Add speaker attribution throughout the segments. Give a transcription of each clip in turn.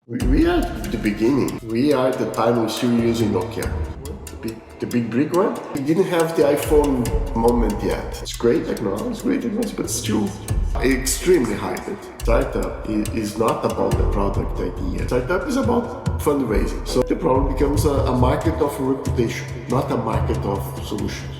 Speaker 1: We are at the beginning. We are at the time we're still using Nokia. The big brick one. We didn't have the iPhone moment yet. It's great technology, it's great technology, but still extremely hyped. Startup is not about the product idea. Startup is about fundraising. So the problem becomes a market of reputation, not a market of solutions.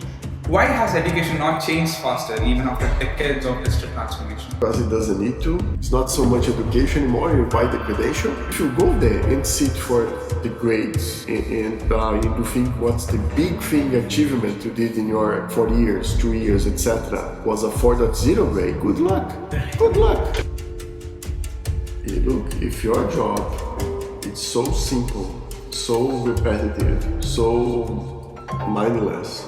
Speaker 2: Why has education not changed faster even after decades of digital transformation?
Speaker 1: Because it doesn't need to. It's not so much education anymore, you buy the credential. If you go there and sit for the grades and you think what's the big thing achievement you did in your 4 years, 2 years, etc. was a 4.0 grade, good luck. Good luck. Look, if your job is so simple, so repetitive, so mindless,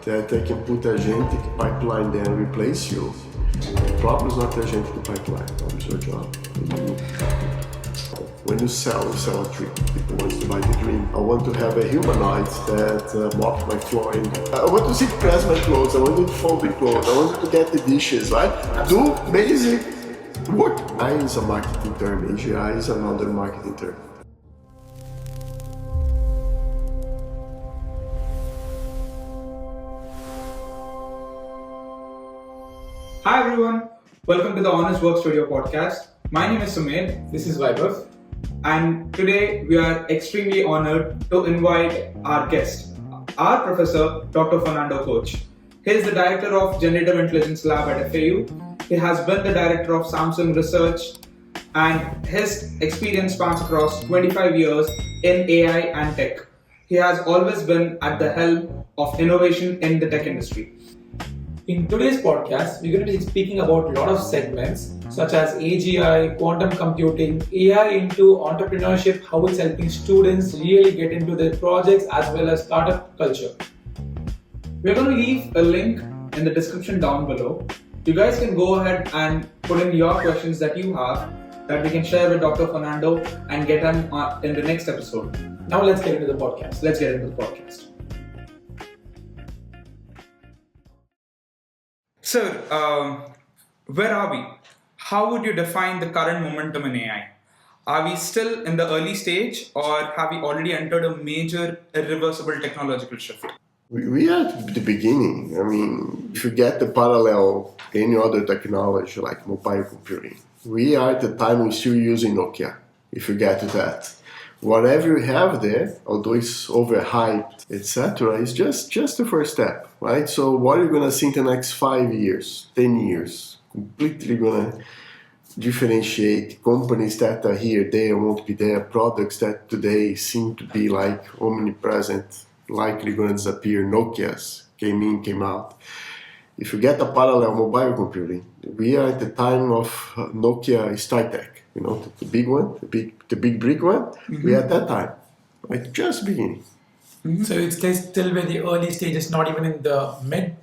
Speaker 1: that I can put agentic pipeline there and replace you. The problem is not the agentic pipeline, the problem is your job. When you sell a dream. People want to buy the dream. I want to have a humanoid that mop my floor. I want to sit press my clothes. I want to fold the clothes. I want to get the dishes, right? Do basic work. AI is a marketing term. AGI is another marketing term.
Speaker 2: Hi everyone, welcome to the Honest Work Studio podcast. My name is Sumit.
Speaker 3: This is Vaibhav.
Speaker 2: And today we are extremely honored to invite our guest, our professor, Dr. Fernando Koch. He is the director of Generative Intelligence Lab at FAU. He has been the director of Samsung Research, and his experience spans across 25 years in AI and tech. He has always been at the helm of innovation in the tech industry.
Speaker 3: In today's podcast, we're going to be speaking about a lot of segments such as AGI, quantum computing, AI into entrepreneurship, how it's helping students really get into their projects as well as startup culture.
Speaker 2: We're going to leave a link in the description down below. You guys can go ahead and put in your questions that you have that we can share with Dr. Fernando and get them in the next episode.
Speaker 3: Now let's get into the podcast.
Speaker 2: Let's get into the podcast. Sir, where are we? How would you define the current momentum in AI? Are we still in the early stage, or have we already entered a major irreversible technological shift?
Speaker 1: We are at the beginning. I mean, if you get the parallel any other technology like mobile computing, we are at the time we're still using Nokia, if you get to that. Whatever you have there, although it's overhyped, etc., is just the first step, right? So what are you going to see in the next 5 years, 10 years? Completely going to differentiate companies that are here, there, won't be there, products that today seem to be like omnipresent, likely going to disappear. Nokias came in, came out. If you get a parallel mobile computing, we are at the time of Nokia StarTech, you know, the big one, the big brick one. Mm-hmm. We are at that time, like just beginning.
Speaker 3: Mm-hmm. So it's still very early stages, not even in the mid?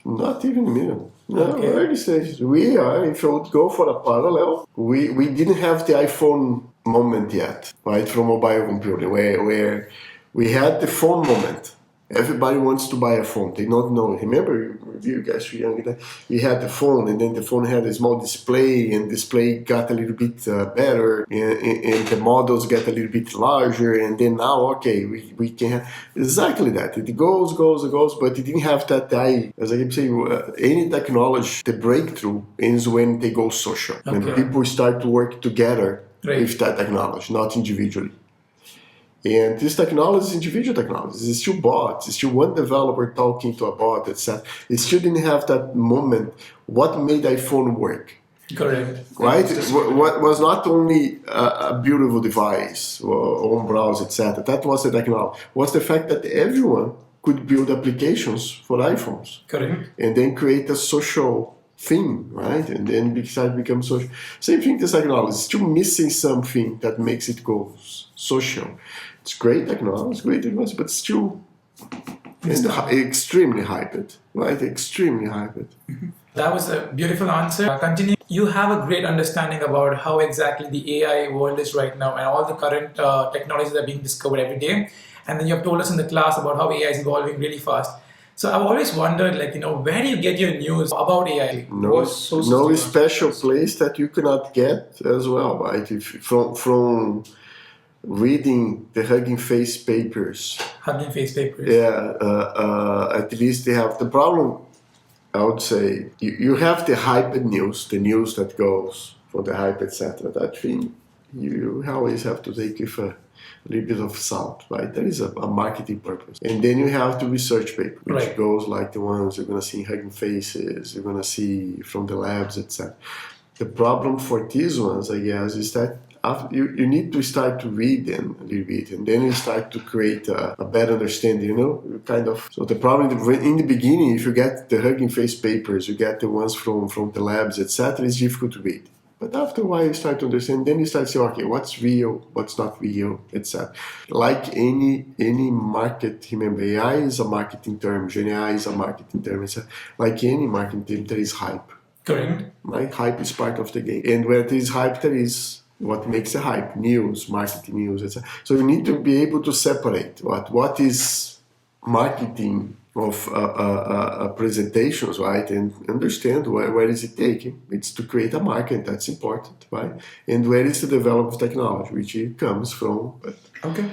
Speaker 1: Not even the middle. No,
Speaker 3: okay.
Speaker 1: Early stages. We are, if you would go for a parallel, we didn't have the iPhone moment yet, right, from mobile computing, where we had the phone moment. Everybody wants to buy a phone. They don't know. Remember, you guys were young. We had the phone, and then the phone had a small display, and display got a little bit better, and the models get a little bit larger. And then now, okay, we can have exactly that. It goes, but it didn't have that. As I keep saying, any technology, the breakthrough is when they go social, okay. And people start to work together with that technology, not individually. And this technology is individual technology. It's still bots. It's still one developer talking to a bot, etc. It still didn't have that moment. What made iPhone work?
Speaker 3: Correct.
Speaker 1: Right? What was not only a beautiful device or home browser, etc. That was the technology. Was the fact that everyone could build applications for iPhones.
Speaker 3: Correct.
Speaker 1: And then create a social thing, right? And then become social. Same thing with technology. It's still missing something that makes it go social. It's great technology, but still extremely hyped, right? Extremely hyped.
Speaker 3: Mm-hmm. That was a beautiful answer. Continue. You have a great understanding about how exactly the AI world is right now and all the current technologies that are being discovered every day. And then you have told us in the class about how AI is evolving really fast. So I've always wondered, where do you get your news about AI?
Speaker 1: No,
Speaker 2: What sources do
Speaker 1: no
Speaker 2: you
Speaker 1: special
Speaker 2: access?
Speaker 1: place that you cannot get as well, right? If from reading the Hugging Face papers,
Speaker 3: Hugging Face papers.
Speaker 1: yeah, at least they have the problem. I would say you have the hyped news, the news that goes for the hype, etc. That thing you always have to take with a little bit of salt, right? There is a marketing purpose. And then you have the research paper, which
Speaker 3: Right.
Speaker 1: goes like the ones you're going to see in Hugging Faces, you're going to see from the labs, etc. The problem for these ones, I guess, is that after you need to start to read them a little bit, and then you start to create a better understanding, kind of. So the problem in the beginning, if you get the Hugging Face papers, you get the ones from the labs, etc., it's difficult to read. But after a while, you start to understand. Then you start to say, okay, what's real, what's not real, etc. Like any market, remember, AI is a marketing term, Gen AI is a marketing term, etc. Like any marketing term, there is hype.
Speaker 3: Correct.
Speaker 1: Right? Hype is part of the game, and where there is hype, there is what makes a hype: news, marketing news, etc. So you need to be able to separate what is marketing of presentations, right, and understand where is it taking. It's to create a market, that's important, right, and where is the development of technology, which it comes from. But
Speaker 2: Okay.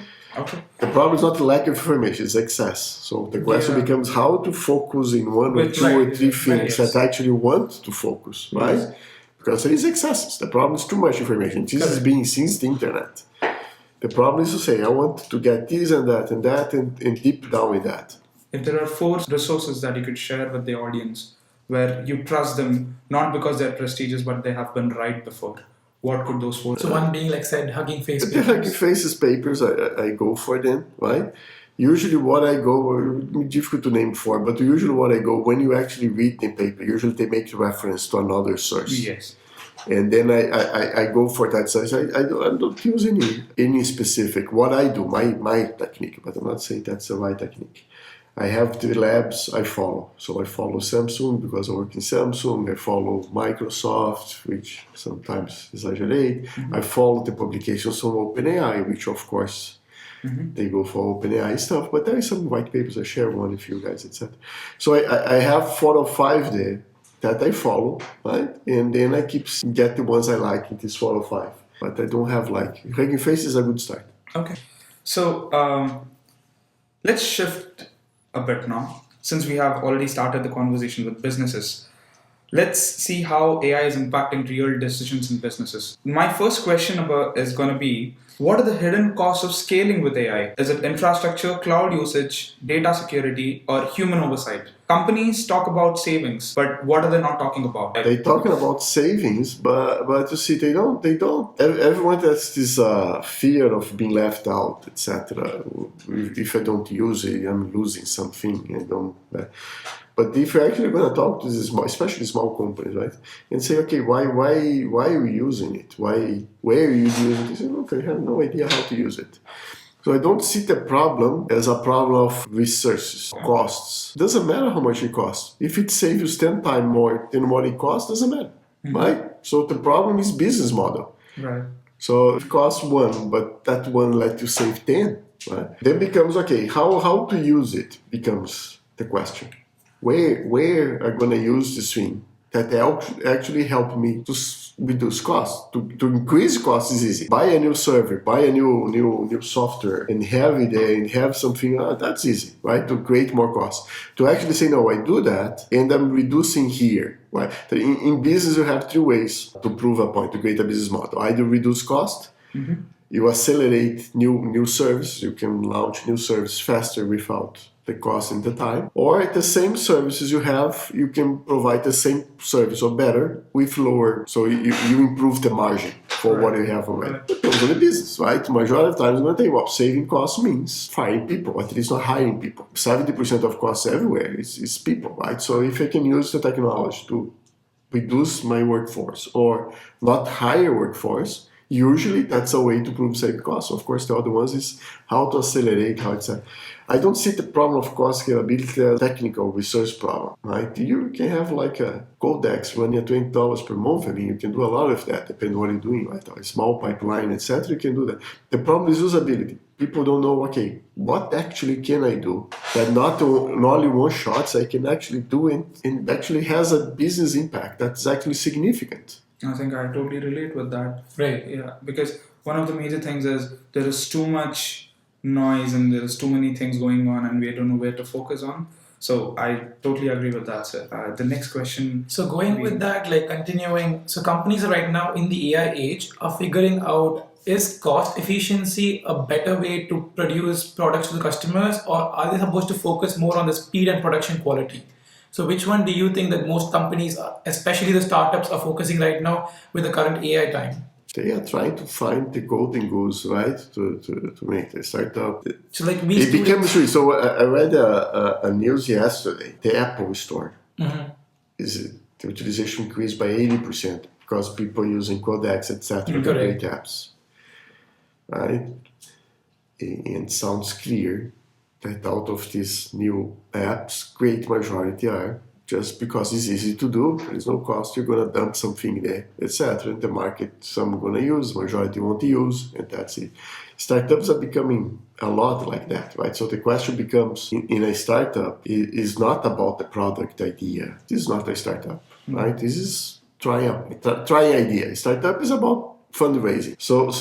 Speaker 1: the problem is not lack of information; it's excess. So the question
Speaker 2: Yeah.
Speaker 1: becomes how to focus in one or
Speaker 2: Which-
Speaker 1: two or
Speaker 2: right,
Speaker 1: three
Speaker 2: right,
Speaker 1: things
Speaker 2: yes.
Speaker 1: that I actually want to focus, right?
Speaker 2: Yes.
Speaker 1: Because there is excesses. The problem is too much information. This is
Speaker 3: Correct.
Speaker 1: being since the internet. The problem is to say, I want to get this and that and that and deep down with that.
Speaker 2: If there are 4 resources that you could share with the audience where you trust them not because they're prestigious but they have been right before, what could those 4
Speaker 3: So one being, like said, Hugging Face
Speaker 1: The Hugging
Speaker 3: papers.
Speaker 1: Faces papers, I go for them, right? Usually what I go, difficult to name for, but usually what I go, when you actually read the paper, usually they make reference to another source.
Speaker 2: Yes.
Speaker 1: And then I go for that size. I don't use any specific. What I do, my technique, but I'm not saying that's the right technique. I have the labs I follow. So I follow Samsung because I work in Samsung. I follow Microsoft, which sometimes exaggerate. I follow the publications from OpenAI, which of course they go for OpenAI stuff. But there is some white papers I share one with you guys, etc. So I have 4 or 5 there that I follow, right? And then I get the ones I like in these 4 or 5. But I don't have Hugging Face is a good start.
Speaker 2: Okay. So let's shift a bit now. Since we have already started the conversation with businesses, let's see how AI is impacting real decisions in businesses. My first question is going to be, what are the hidden costs of scaling with AI? Is it infrastructure, cloud usage, data security, or human oversight? Companies talk about savings, but what are they not talking about?
Speaker 1: They're talking about savings, but you see, they don't. Everyone has this fear of being left out, etc. If I don't use it, I'm losing something. I don't. But if you're actually going to talk to these, especially small companies, right, and say, okay, why are we using it? Where are you using it? They say, look, I have no idea how to use it. So I don't see the problem as a problem of resources, costs. Doesn't matter how much it costs. If it saves you 10 times more than what it costs, doesn't matter, right? So the problem is business model.
Speaker 2: Right.
Speaker 1: So if it costs 1, but that 1 let you save 10, right? Then becomes, okay, how to use it becomes the question. Where are going to use this thing that actually help me to reduce costs? To increase costs is easy. Buy a new server, buy a new software, and have it there, and have something. That's easy, right? To create more costs. To actually say, no, I do that, and I'm reducing here. Right? In business, you have 3 ways to prove a point, to create a business model. Either reduce cost. You accelerate new service. You can launch new service faster without the cost and the time. Or at the same services you have, you can provide the same service or better with lower. So you improve the margin for what you have already. Depends on the business, right? The majority of times, when they saving costs means firing people, at least not hiring people. 70% of costs everywhere is people, right? So if I can use the technology to reduce my workforce or not hire workforce, usually that's a way to prove saving costs. Of course, the other ones is how to accelerate, I don't see the problem of cost scalability as a technical research problem, right? You can have a Codex running at $20 per month. I mean, you can do a lot of that, depending on what you're doing, right? A small pipeline, etc. You can do that. The problem is usability. people don't know, okay, what actually can I do that not only one shots I can actually do and actually has a business impact that's actually significant.
Speaker 2: I think I totally relate with that.
Speaker 3: Right.
Speaker 2: Yeah, because one of the major things is there is too much noise and there is too many things going on and we don't know where to focus on. So I totally agree with that, sir. The next question.
Speaker 3: So going with that, like continuing, so companies are right now in the AI age are figuring out, is cost efficiency a better way to produce products to the customers, or are they supposed to focus more on the speed and production quality? So which one do you think that most companies, especially the startups, are focusing right now with the current AI time?
Speaker 1: They are trying to find the golden goose, right, to make the startup.
Speaker 3: So like
Speaker 1: It became true. So I read a news yesterday. The Apple Store is the utilization increased by 80% because people using codecs, etc. to create apps, right? And it sounds clear that out of these new apps, great majority are just because it's easy to do, there is no cost, you're going to dump something there, etc. In the market, some are going to use, majority won't use, and that's it. Startups are becoming a lot like that, right? So the question becomes, in a startup, it is not about the product idea. This is not a startup, right? This is trying idea. Startup is about fundraising. So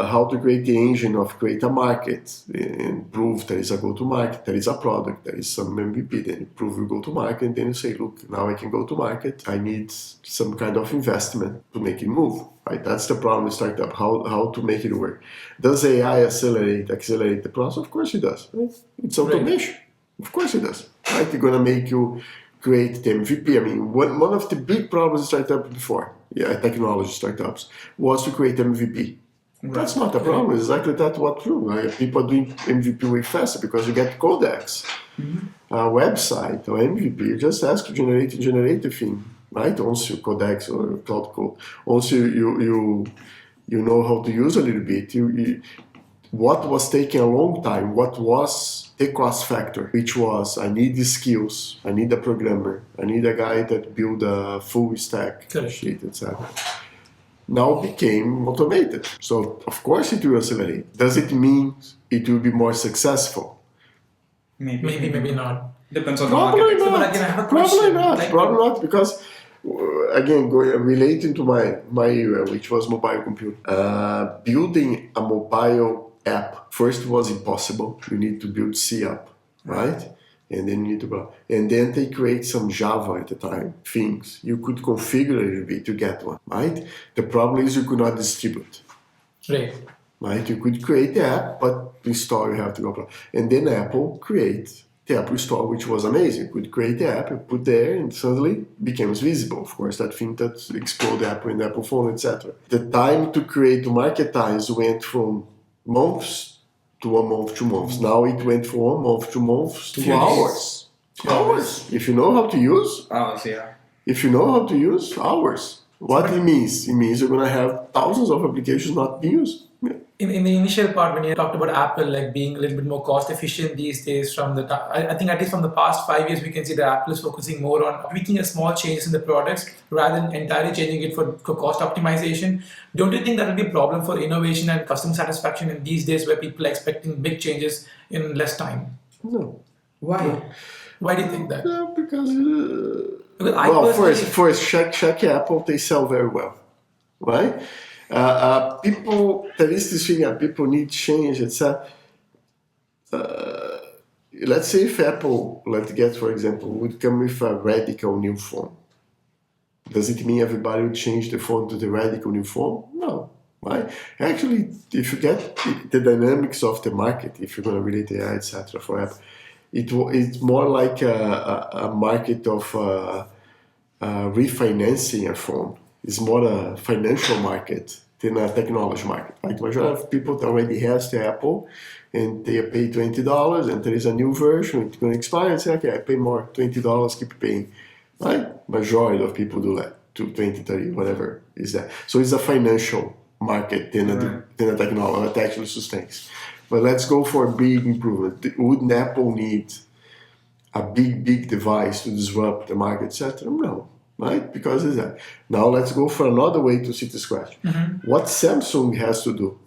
Speaker 1: how to create the engine of create a market and prove there is a go-to-market, there is a product, there is some MVP, then you prove you go-to-market, and then you say, look, now I can go to market. I need some kind of investment to make it move, right? That's the problem with startup, how to make it work. Does AI accelerate the process? Of course it does, right? It's automation. Right. Of course it does, right? It's going to make you create the MVP. I mean, one of the big problems in startup before, technology startups, was to create MVP. Right. That's not a problem. It's exactly that's what's true. Right? People are doing MVP way faster because you get codecs, website or MVP. You just ask to generate the thing, right? Once you codecs or cloud code. Once you know how to use a little bit. What was taking a long time? What was the cost factor? Which was, I need the skills, I need a programmer, I need a guy that build a full stack sheet, etc. Now became automated. So of course it will accelerate. Does it mean it will be more successful?
Speaker 3: Maybe not.
Speaker 2: Depends on the market.
Speaker 1: Probably not, because again, relating to my area, which was mobile computing, building a mobile app first was impossible. You need to build C app, right? And then you need to go. And then they create some Java at the time things. You could configure a little bit to get one, right? The problem is you could not distribute. Right? You could create the app, but to install you have to go. And then Apple create the Apple Store, which was amazing. You could create the app, you put there, and suddenly becomes visible. Of course, that thing that exploded Apple in the Apple phone, etc. The time to create the market times went from months to 1 month, 2 months. Now it went from 1 month, 2 months to hours. Hours. If you know how to use.
Speaker 2: Hours, yeah.
Speaker 1: If you know how to use, hours. What it means? It means you're going to have thousands of applications not being used. Yeah.
Speaker 3: In the initial part, when you talked about Apple like being a little bit more cost efficient these days, I think at least from the past 5 years, we can see that Apple is focusing more on tweaking a small changes in the products rather than entirely changing it for cost optimization. Don't you think that will be a problem for innovation and customer satisfaction in these days where people are expecting big changes in less time?
Speaker 1: No.
Speaker 3: Why? Why do you think that?
Speaker 1: Because first check Apple. They sell very well, right? People, there is this thing that people need change, etc. Let's say if Apple, for example, would come with a radical new phone. Does it mean everybody would change the phone to the radical new phone? No, right? Actually, if you get the dynamics of the market, if you're going to relate AI, etc. for Apple, it's more like a market of refinancing a phone. It's more a financial market than a technology market. Right? Majority of people that already has the Apple and they pay $20 and there is a new version, it's going to expire and say, okay, I pay more, $20, keep paying. Right? Majority of people do that, to 20, 30, whatever is that. So it's a financial market than a technology that actually sustains. But let's go for a big improvement. Would Apple need a big device to disrupt the market, etc.? No. Right? Because it's that. Now let's go for another way to see this question. What Samsung has to do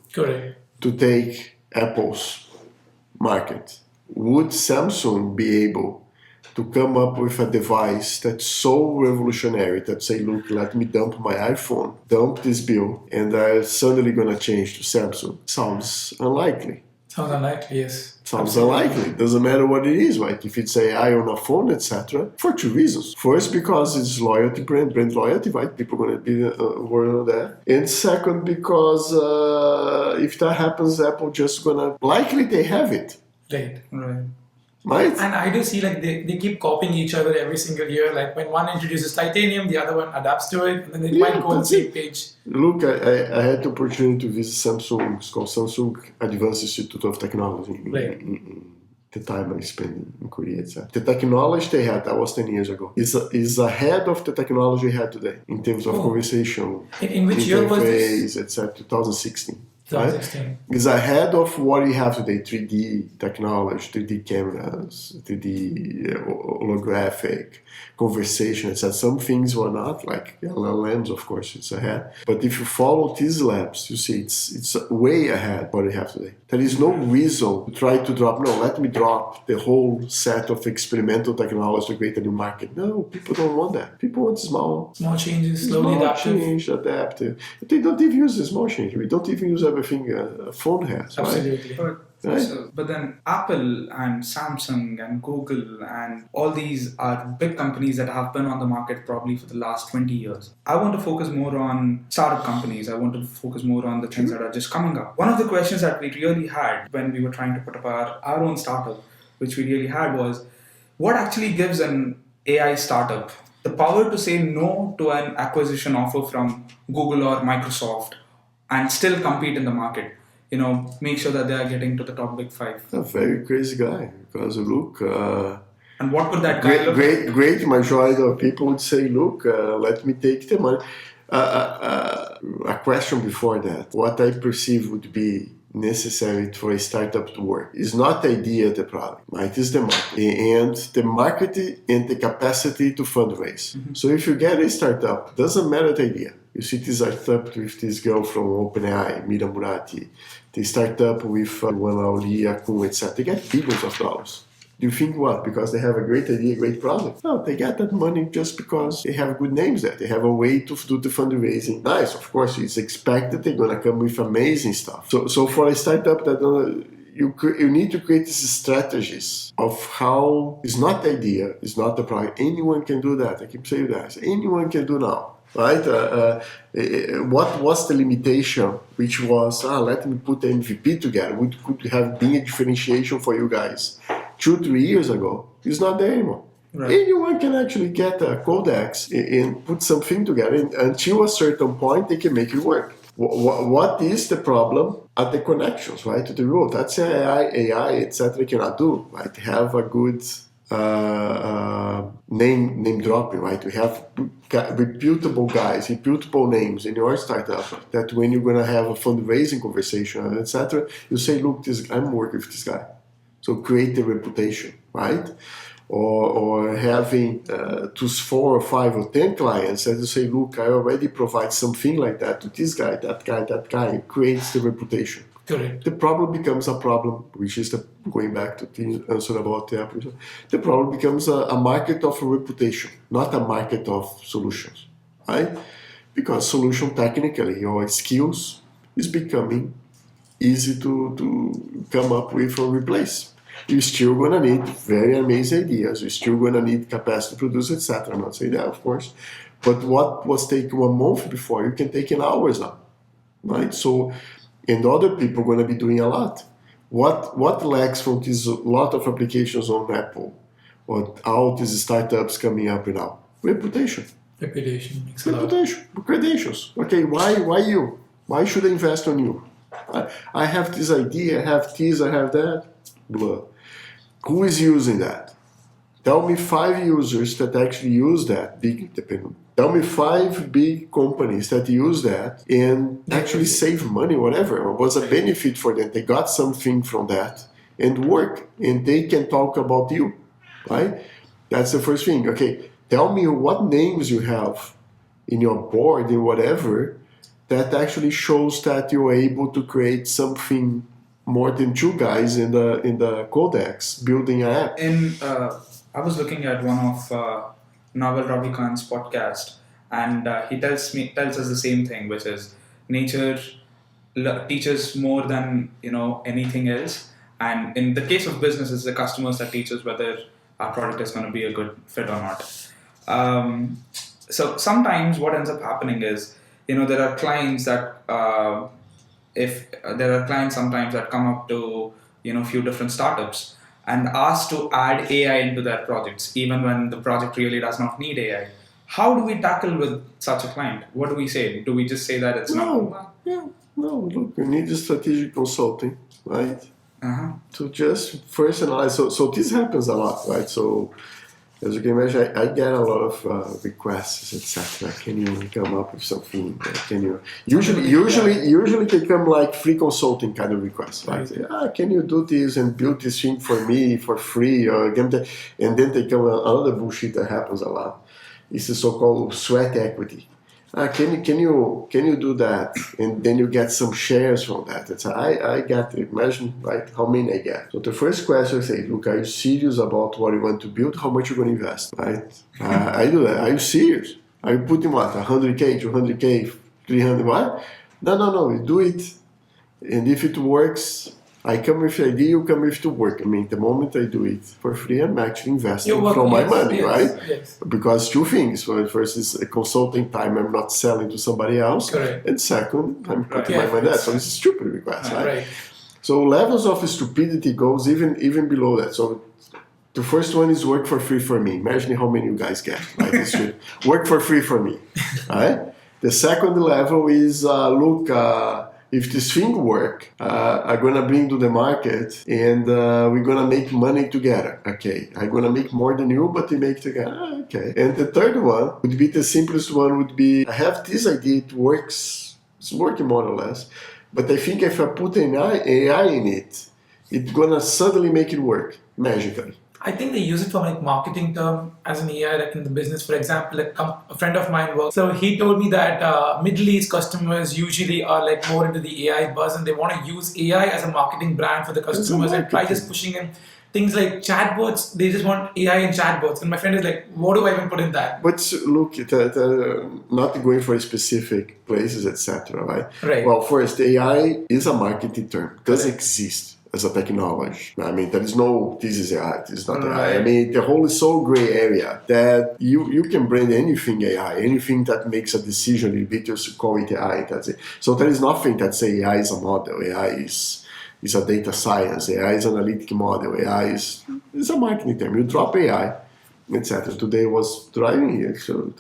Speaker 1: to take Apple's market, would Samsung be able to come up with a device that's so revolutionary that say, look, let me dump my iPhone, dump this bill, and I'm suddenly going to change to Samsung? Sounds unlikely.
Speaker 3: Sounds unlikely, yes.
Speaker 1: Sounds unlikely. Doesn't matter what it is, right? If it's AI on a phone, etc. For two reasons. First, because it's loyalty, brand loyalty, right? People are going to be worried on that. And second, because if that happens, Apple just going to, likely they have it.
Speaker 3: Right.
Speaker 1: Right?
Speaker 3: And I do see like they keep copying each other every single year. Like when one introduces titanium, the other one adapts to it, and then they might go on the same page.
Speaker 1: Look, I had the opportunity to visit Samsung. It's called Samsung Advanced Institute of Technology. In the time I spent in Korea, etc. The technology they had, that was 10 years ago, is ahead of the technology we had today in terms of conversation,
Speaker 3: in which year was this?
Speaker 1: etc. 2016.
Speaker 3: 2016.
Speaker 1: Right? It's ahead of what we have today, 3D technology, 3D cameras, 3D holographic conversation, etc. Some things were not, like LLMs, of course, it's ahead. But if you follow these labs, you see it's way ahead what we have today. There is no reason to try to drop, no, let me drop the whole set of experimental technology to create a new market. No, people don't want that. People want small
Speaker 3: changes, slowly
Speaker 1: adaptive. They don't even use the small change. We don't even use everything a phone has.
Speaker 3: Absolutely.
Speaker 1: Right?
Speaker 2: But then Apple and Samsung and Google and all these are big companies that have been on the market probably for the last 20 years. I want to focus more on startup companies. I want to focus more on the things that are just coming up. One of the questions that we really had when we were trying to put up our own startup, which we really had, was what actually gives an AI startup the power to say no to an acquisition offer from Google or Microsoft and still compete in the market? Make sure that they are getting to the top big five.
Speaker 1: A very crazy guy, because look...
Speaker 2: and what would that guy look like?
Speaker 1: Great majority of people would say, look, let me take the money. A question before that. What I perceive would be necessary for a startup to work is not the idea of the product, right? It's the market. And the market and the capacity to fundraise. Mm-hmm. So if you get a startup, doesn't matter the idea. You see this startup with this girl from OpenAI, Mira Murati. They start up with Lia Kun, etc. They get billions of dollars. Do you think what? Because they have a great idea, great product? No, they get that money just because they have good names there. They have a way to do the fundraising. Nice, of course, it's expected they're going to come with amazing stuff. So for a startup, you need to create these strategies of how, it's not the idea, it's not the product. Anyone can do that. I keep saying that. Anyone can do now. Right? What was the limitation? Which was, let me put the MVP together. We could have been a differentiation for you guys 2-3 years ago. It's not there anymore. Right. Anyone can actually get a codex and put something together. And until a certain point, they can make it work. What is the problem at the connections, right, to the root? That's AI, etc. cannot do, right? Have a good name dropping, right? We have reputable guys, reputable names in your startup that when you're going to have a fundraising conversation, etc., you say, look, I'm working with this guy. So create the reputation, right? Or having 4 or 5 or 10 clients and you say, look, I already provide something like that to this guy, that guy. It creates the reputation.
Speaker 3: Correct.
Speaker 1: The problem becomes a problem, which is going back to the answer about the Apple. The problem becomes a market of reputation, not a market of solutions, right? Because solution technically or skills is becoming easy to come up with or replace. You're still going to need very amazing ideas. You're still going to need capacity to produce, etc. I'm not saying that, of course. But what was taking 1 month before, you can take in hours now, right? So, and other people are going to be doing a lot. What lacks from this lot of applications on Apple or all these startups coming up now? Reputation.
Speaker 3: Reputation.
Speaker 1: Reputation. Credentials. Okay, why you? Why should I invest on you? I have this idea, I have this, I have that. Blah. Who is using that? Tell me 5 users that actually use that. Tell me 5 big companies that use that and actually save money, whatever. It was a benefit for them. They got something from that and work. And they can talk about you, right? That's the first thing. Okay, tell me what names you have in your board and whatever that actually shows that you're able to create something more than 2 guys in the codex building an app.
Speaker 2: I was looking at one of Naval Ravikant's podcast, and he tells us the same thing, which is nature teaches more than anything else. And in the case of business, it's the customers that teach us whether our product is going to be a good fit or not. So sometimes what ends up happening is, there are clients that sometimes that come up to few different startups and ask to add AI into their projects, even when the project really does not need AI. How do we tackle with such a client? What do we say? Do we just say that it's not?
Speaker 1: No, look, you need a strategic consulting, right? To just first analyze. So this happens a lot, right? So as you can imagine, I get a lot of requests, etc. Can you come up with something? Can you usually they come like free consulting kind of requests, right? Can you do this and build this thing for me for free? And then they come another bullshit that happens a lot. It's the so-called sweat equity. Can you do that? And then you get some shares from that. It's I get it. Imagine, right, how many I get. So the first question I say, look, are you serious about what you want to build? How much you're going to invest, right? I do that. Are you serious? Are you putting what, 100K, 200K, 300, what? No, you do it. And if it works, I come with the idea, you come with the work. I mean, the moment I do it for free, I'm actually investing from my money, right?
Speaker 3: Yes.
Speaker 1: Because two things. First is a consulting time, I'm not selling to somebody else.
Speaker 3: Correct.
Speaker 1: And second, I'm putting my money there. So it's a stupid request, right? So levels of stupidity goes even below that. So the first one is work for free for me. Imagine how many you guys get, right? Work for free for me, right? The second level is, if this thing work, I'm gonna bring to the market and we're gonna make money together. Okay, I'm gonna make more than you, but we make together. Okay. And the third one would be the simplest one. Would be I have this idea. It works. It's working more or less. But I think if I put an AI in it, it's gonna suddenly make it work magically.
Speaker 3: I think they use it for like marketing term as an AI, like in the business. For example, a friend of mine works. So he told me that Middle East customers usually are like more into the AI buzz, and they want to use AI as a marketing brand for the customers and try just pushing in things like chatbots. They just want AI in chatbots. And my friend is like, what do I even put in that?
Speaker 1: But look, not going for specific places, etc. Right? Well, first, AI is a marketing term. It doesn't exist as a technology. I mean, there is no, this is AI, this is not AI. I mean, the whole is so gray area that you can brand anything AI, anything that makes a decision, you just call it AI, that's it. So there is nothing that say AI is a model, AI is a data science, AI is an analytic model, AI is a marketing term. You drop AI, etc. Today was driving here, so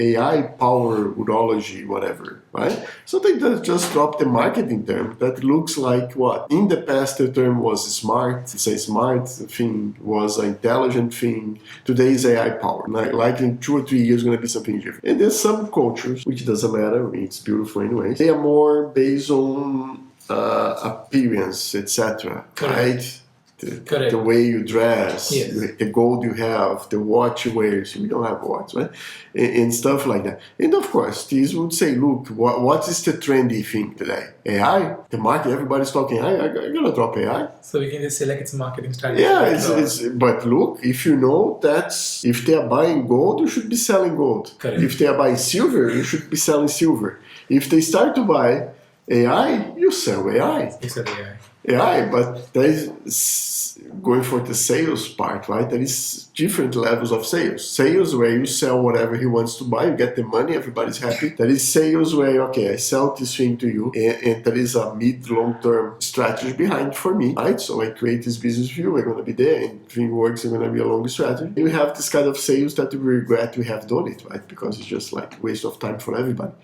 Speaker 1: AI, power, urology, whatever, right? So they just dropped the marketing term that looks like what? In the past, the term was smart. It's a smart thing, was an intelligent thing. Today is AI power. Like in 2 or 3 years, going to be something different. And there's some cultures, which doesn't matter, it's beautiful anyway. They are more based on appearance, etc. Right? The way you dress, the gold you have, the watch you wear. So we don't have a watch, right? And stuff like that. And of course, these would say, look, what is the trendy thing today? AI? The market, everybody's talking AI. I'm going to drop AI.
Speaker 3: So we can just say like it's a marketing strategy.
Speaker 1: Yeah, but look, if you know that's, if they are buying gold, you should be selling gold.
Speaker 3: Correct.
Speaker 1: If they are buying silver, you should be selling silver. If they start to buy AI, you sell AI.
Speaker 3: You sell AI.
Speaker 1: AI, but there is going for the sales part, right? There is different levels of sales. Sales where you sell whatever he wants to buy, you get the money, everybody's happy. There is sales where, okay, I sell this thing to you, and there is a mid-long-term strategy behind for me, right? So I create this business for you, we're going to be there, and if it works, it's going to be a long strategy. You have this kind of sales that we regret we have done it, right? Because it's just like waste of time for everybody.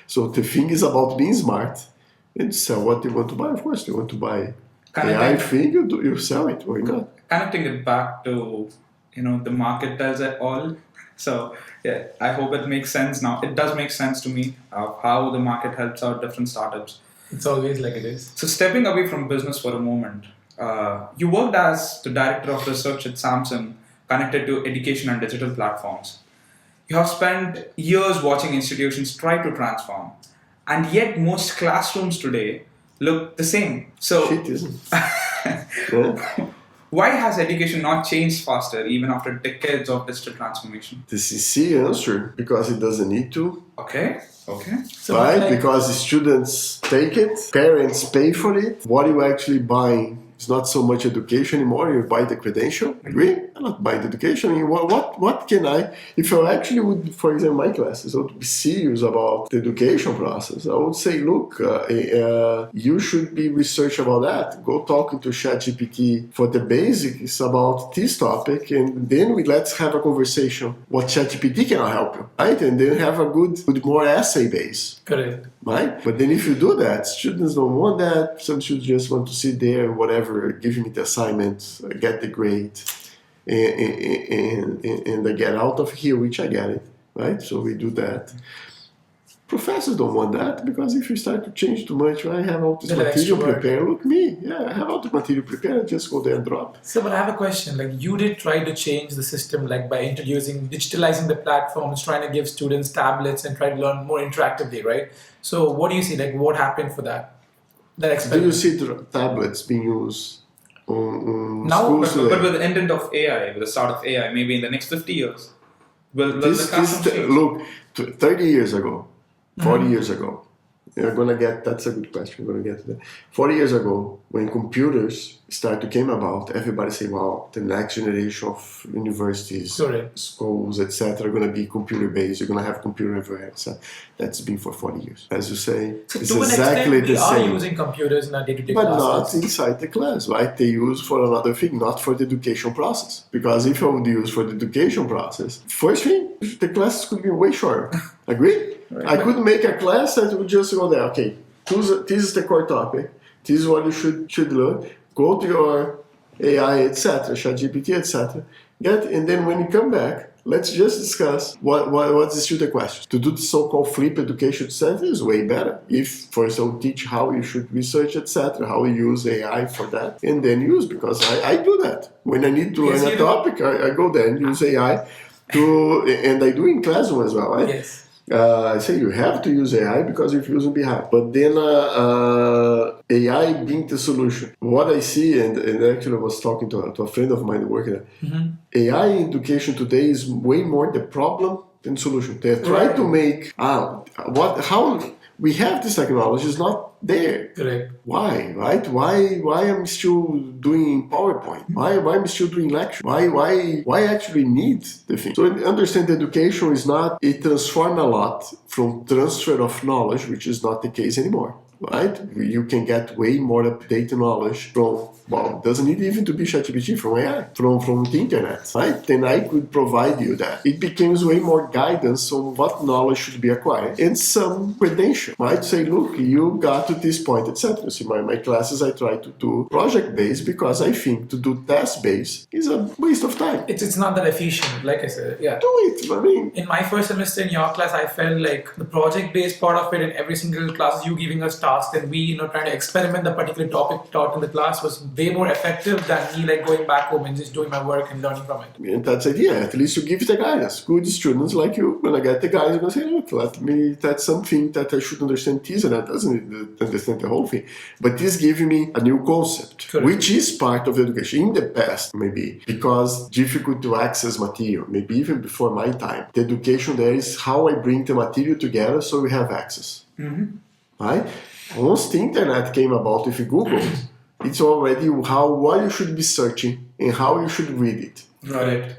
Speaker 1: So the thing is about being smart and sell what they want to buy. Of course, they want to buy AI thing, you sell it, why not?
Speaker 2: Connecting it back to, the market tells it all. So, yeah, I hope it makes sense now. It does make sense to me how the market helps out different startups.
Speaker 3: It's always like it is.
Speaker 2: So, stepping away from business for a moment, you worked as the director of research at Samsung, connected to education and digital platforms. You have spent years watching institutions try to transform. And yet most classrooms today look the same. So
Speaker 1: Shit isn't. Yeah.
Speaker 2: why has education not changed faster even after decades of digital transformation?
Speaker 1: This is the answer, because it doesn't need to.
Speaker 2: Okay.
Speaker 3: So
Speaker 1: Right?
Speaker 3: like-
Speaker 1: Because the students take it, parents pay for it. What you actually buying is not so much education anymore. You buy the credential. Agree? I'm not buying the education. I mean, what can I, if I actually would, for example, my classes, I would be serious about the education process. I would say, look, you should be research about that. Go talking to ChatGPT for the basics about this topic, and then let's have a conversation. What ChatGPT can help you, right? And then have a good more essay base.
Speaker 3: Correct.
Speaker 1: Right? But then if you do that, students don't want that. Some students just want to sit there, whatever, give me the assignment, get the grade, and I get out of here, which I get it. Right? So we do that. Professors don't want that, because if you start to change too much, I have all this
Speaker 3: Little
Speaker 1: material
Speaker 3: extra work.
Speaker 1: prepared. Look me, I have all the material prepared. Just go there and drop.
Speaker 3: So, but I have a question. Like, you did try to change the system, like by digitalizing the platforms, trying to give students tablets and try to learn more interactively, right? So, what do you see? Like, what happened for that? That
Speaker 1: Do
Speaker 3: experiment.
Speaker 1: you see the tablets being used on
Speaker 3: Now,
Speaker 1: schools today?
Speaker 2: But with the intent of AI, with the start of AI, maybe in the next 50 years, will the classroom change?
Speaker 1: Look, 30 years ago, 40 years ago, that's a good question, we're going to get to that. 40 years ago, when computers came about, everybody say, wow, the next generation of universities,
Speaker 3: Correct.
Speaker 1: schools, etc. are going to be computer-based, you're going to have computer everywhere, etc. That's been for 40 years. As you say,
Speaker 3: So,
Speaker 1: it's
Speaker 3: to an
Speaker 1: exactly
Speaker 3: extent, we
Speaker 1: the
Speaker 3: are
Speaker 1: same.
Speaker 3: using computers in our day-to-day
Speaker 1: But not
Speaker 3: classes.
Speaker 1: inside the class, right? They use for another thing, not for the education process. Because if I would use for the education process, first thing, the classes could be way shorter. Agree?
Speaker 3: Right.
Speaker 1: I could make a class that would just go there. Okay, this is the core topic. This is what you should learn. Go to your AI, etc., ChatGPT, etc. And then when you come back, let's just discuss what's the student question. To do the so-called flip education center is way better. If first I'll teach how you should research, etc., how you use AI for that, and then use, because I do that. When I need to
Speaker 3: Yes,
Speaker 1: learn
Speaker 3: you
Speaker 1: a
Speaker 3: do.
Speaker 1: topic, I go there and use AI and I do in classroom as well, right?
Speaker 3: Yes.
Speaker 1: I say you have to use AI because if you use it behind. But then AI being the solution. What I see, and actually I was talking to a friend of mine working there, AI in education today is way more the problem than solution. They try
Speaker 3: Right.
Speaker 1: to make how we have this technology is not there.
Speaker 3: Correct.
Speaker 1: Why, right? Why I'm still doing PowerPoint? Why I'm still doing lecture? Why actually need the thing? So understand education is not, it transforms a lot from transfer of knowledge, which is not the case anymore, right? You can get way more updated knowledge from, well, it doesn't need even to be ChatGPT, from AI, from the internet, right? Then I could provide you that. It becomes way more guidance on what knowledge should be acquired and some credential, right? Say, look, you got to this point, etc. See, my classes, I try to do project-based because I think to do task-based is a waste of time.
Speaker 3: It's not that efficient, like I said. Yeah.
Speaker 1: Do it, I mean,
Speaker 3: In my first semester in your class, I felt like the project-based part of it, in every single class, you giving us tasks, and we, trying to experiment the particular topic taught in the class was way more effective than me like going back home and just doing my work and learning from it.
Speaker 1: and that's the idea. At least you give the guidance. Good students like you, when I get the guidance, I'm going to say, look, that's something that I should understand this, and I doesn't understand the whole thing. But this gives me a new concept,
Speaker 3: Correct.
Speaker 1: which is part of education. In the past, maybe, because difficult to access material, maybe even before my time, the education there is how I bring the material together so we have access. Right? Once the internet came about with Google, it's already what you should be searching and how you should read it.
Speaker 3: Right.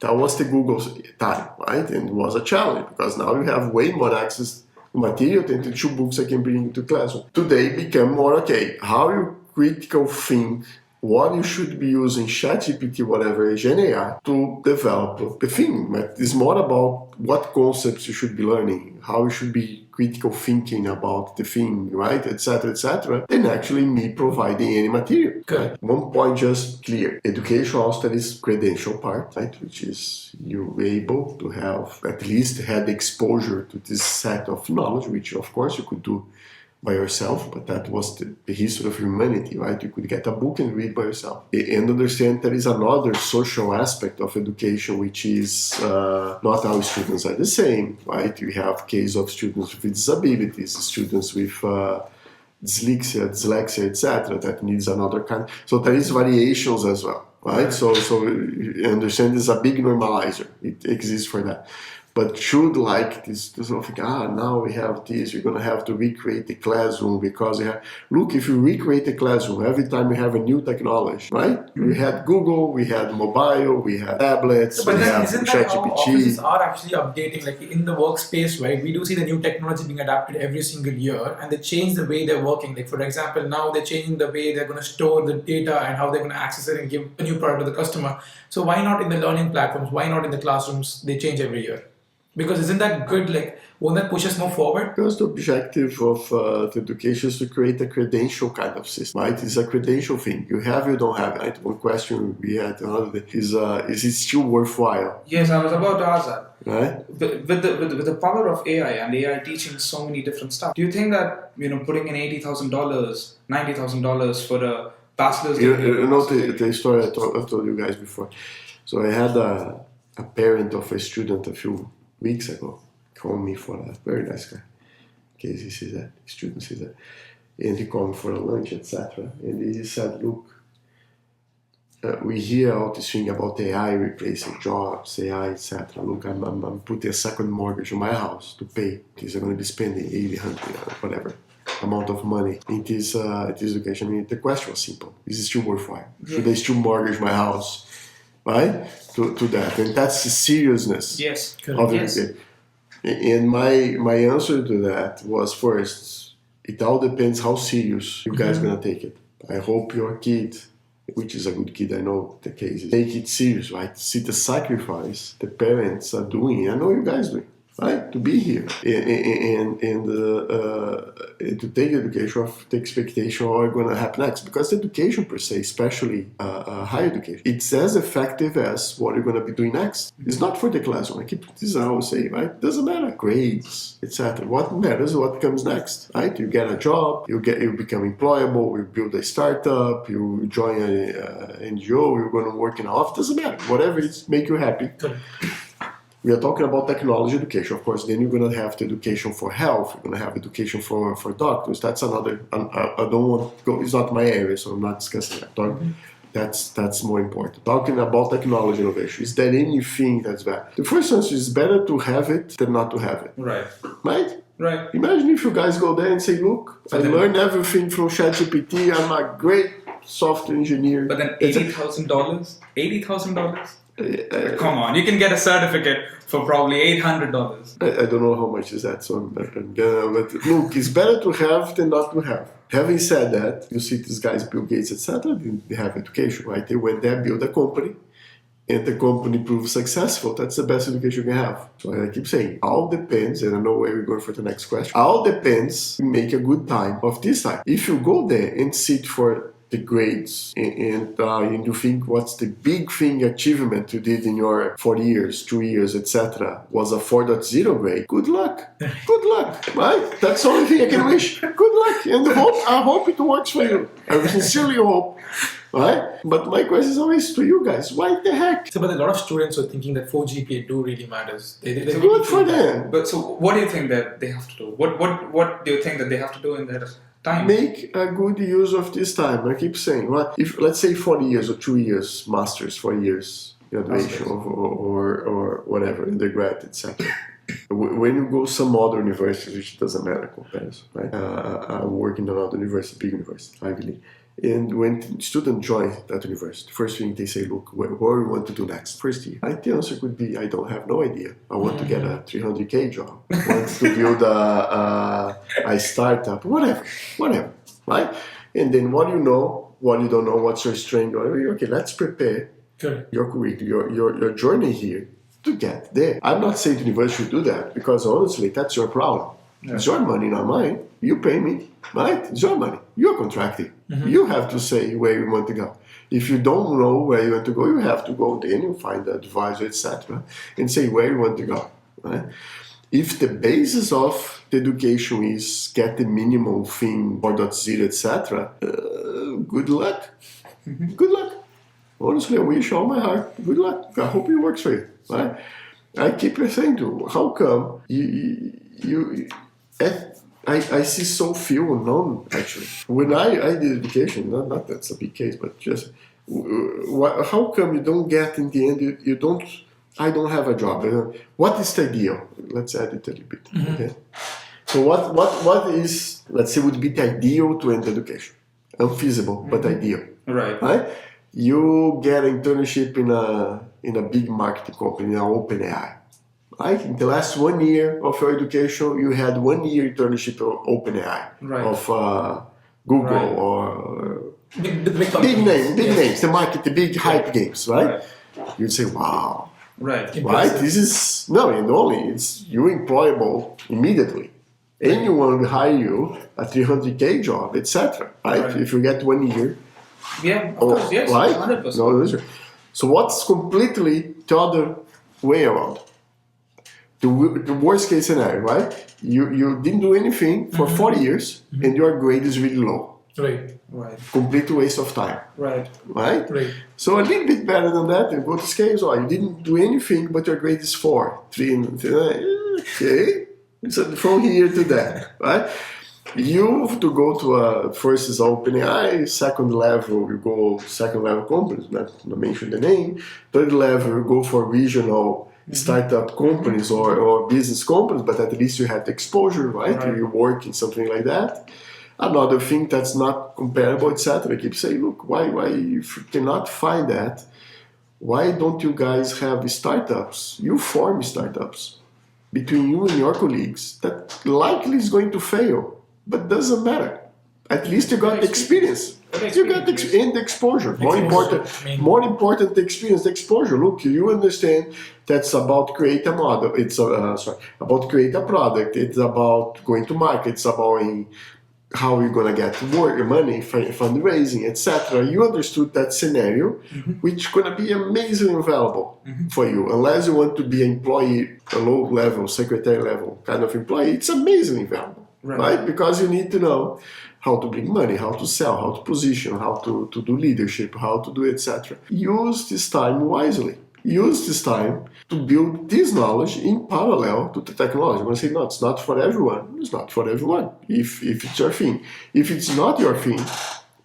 Speaker 1: That was the Google's time, right? And it was a challenge because now you have way more access to material than the 2 books I can bring into classroom. Today become more, okay, how you critical think what you should be using ChatGPT, whatever, Gen AI, to develop the thing. It's more about what concepts you should be learning, how you should be critical thinking about the thing, right, etc., than actually me providing any material.
Speaker 3: Good.
Speaker 1: Right? One point just clear. Education also is credential part, right, which is you're able to have at least had exposure to this set of knowledge, which of course you could do by yourself, but that was the history of humanity, right? You could get a book and read by yourself. And understand there is another social aspect of education, which is not all students are the same, right? You have case of students with disabilities, students with dyslexia, etc. That needs another kind. So there is variations as well, right? So you understand this is a big normalizer. It exists for that. But should like this sort of think, now we have this, we're gonna have to recreate the classroom because look, if you recreate the classroom every time we have a new technology, right? We had Google, we had mobile, we had tablets,
Speaker 3: but
Speaker 1: we
Speaker 3: then
Speaker 1: have
Speaker 3: isn't that how
Speaker 1: ChatGPT.
Speaker 3: offices are actually updating? Like in the workspace, right? We do see the new technology being adapted every single year, and they change the way they're working. Like for example, now they're changing the way they're going to store the data and how they're going to access it and give a new product to the customer. So why not in the learning platforms? Why not in the classrooms? They change every year. Because isn't that good? Like, won't that push us more forward?
Speaker 1: Because the objective of the education is to create a credential kind of system, right? It's a credential thing. You have, you don't have, right? One question we had another day is it still worthwhile?
Speaker 2: Yes, I was about to ask that.
Speaker 1: Right?
Speaker 2: With the power of AI and AI teaching so many different stuff, do you think that putting in $80,000, $90,000 for a bachelor's degree?
Speaker 1: You know the story I told you guys before. So I had a parent of a student a few weeks ago called me for a very nice guy. In case he sees that, student sees that, and he called me for a lunch, etc. And he said, "Look, we hear all this thing about AI replacing jobs, AI, etc. Look, I'm putting a second mortgage on my house to pay because I'm going to be spending 800, whatever amount of money in this education." I mean, the question was simple: is it still worthwhile? Should I still mortgage my house? Right? To that. And that's the seriousness of it. And my answer to that was, first, it all depends how serious you guys are going to take it. I hope your kid, which is a good kid, I know the case is, take it serious, right? See the sacrifice the parents are doing. I know you guys doing, right? To be here and to take education of the expectation of what's going to happen next. Because education per se, especially higher education, it's as effective as what you're going to be doing next. It's not for the classroom. This is how I always say, right? It doesn't matter grades, etc. What matters is what comes next, right? You get a job, you become employable, you build a startup, you join an NGO, you're going to work in an office. Doesn't matter. Whatever it make you happy. We are talking about technology education, of course. Then you're going to have the education for health. You're going to have education for doctors. That's another. I don't want to go. It's not my area, so I'm not discussing that. That's more important. Talking about technology innovation. Is there anything that's bad? The first answer is better to have it than not to have it.
Speaker 2: Right.
Speaker 1: Right. Imagine if you guys go there and say, "Look, I learned everything from ChatGPT. I'm a great software engineer."
Speaker 2: But then $80,000. $80,000. Come on, you can get a certificate for probably $800.
Speaker 1: I don't know how much is that, so but look, it's better to have than not to have. Having said that, you see these guys, Bill Gates, etc., they have education, right? They went there, build a company, and the company proves successful. That's the best education you can have. So I keep saying, all depends, and I know where we're going for the next question. All depends, make a good time of this time. If you go there and sit for the grades and you think what's the big thing achievement you did in your 4 years, 2 years, etc. was a 4.0 grade, good luck, right? That's the only thing I can wish. Good luck, and I hope it works for you. I sincerely hope, right? But my question is always to you guys, why the heck?
Speaker 3: So, but a lot of students are thinking that 4 GPA do really matters. They
Speaker 1: it's good for them.
Speaker 2: But so what do you think that they have to do? What do you think that they have to do in their time?
Speaker 1: Make a good use of this time. I keep saying, well, if let's say 4 years or 2 years, masters, 4 years graduation or whatever, undergrad, etc. When you go some other universities, which doesn't matter comparison, right? I work in another university, big university, Ivy League. And when students join that university, first thing they say, look, what do you want to do next? First year. The answer could be, I don't have no idea. I want to get a 300K job. I want to build a startup, whatever, right? And then what you know, what you don't know, what's your strength. Okay, let's prepare your curriculum, your journey here to get there. I'm not saying the university should do that because honestly, that's your problem. Yeah. It's your money, not mine. You pay me, right? It's your money. You're contracting. Mm-hmm. You have to say where you want to go. If you don't know where you want to go, you have to go then you find the advisor, etc., and say where you want to go. Right? If the basis of the education is get the minimum thing, 4.0, etc., good luck. Mm-hmm. Good luck. Honestly, I wish all my heart. Good luck. I hope it works for you. Right? I keep saying to you, how come you I see so few none actually. When I did education, not that's a big case, but just how come you don't get in the end? You don't. I don't have a job. What is the ideal? Let's add it a little bit. Okay. So what is, let's say, would be the ideal to end education? Unfeasible, but ideal. Right. You get an internship in a big marketing company, in OpenAI. Right? In the last 1 year of your education, you had 1 year internship of OpenAI, of Google, or big names, the big hype games, right? You'd say, wow. Right. This is you're employable immediately. Anyone will hire you a 300K job, etc. Right? If you get 1 year.
Speaker 2: Yeah, of course, yes,
Speaker 1: right?
Speaker 2: 100%.
Speaker 1: No, so what's completely the other way around? The worst case scenario, right? You didn't do anything for 40 years and your grade is really low. Right. Complete waste of time. Right. So a little bit better than that, you go to scales, you didn't do anything but your grade is 4, 3, and 3. Okay. So from here to that, right? You have to go to first is OpenAI, second level you go second level companies, not mention the name. Third level you go for regional startup companies or business companies, but at least you have the exposure, right? You work in something like that. Another thing that's not comparable, etc. I keep saying, look, why if you cannot find that, why don't you guys have startups? You form startups between you and your colleagues that likely is going to fail, but doesn't matter. At least you got the experience. You got the exposure. More important, the experience, the exposure. Look, you understand that's about create a model. It's about create a product. It's about going to market. It's about how you're gonna get work, money, fundraising, etc. You understood that scenario, which gonna be amazingly valuable for you. Unless you want to be an employee, a low level, secretary level kind of employee, it's amazingly valuable, right? Because you need to know how to bring money, how to sell, how to position, how to do leadership, how to do etc. Use this time wisely. Use this time to build this knowledge in parallel to the technology. I'm going to say, no, it's not for everyone. It's not for everyone if it's your thing. If it's not your thing,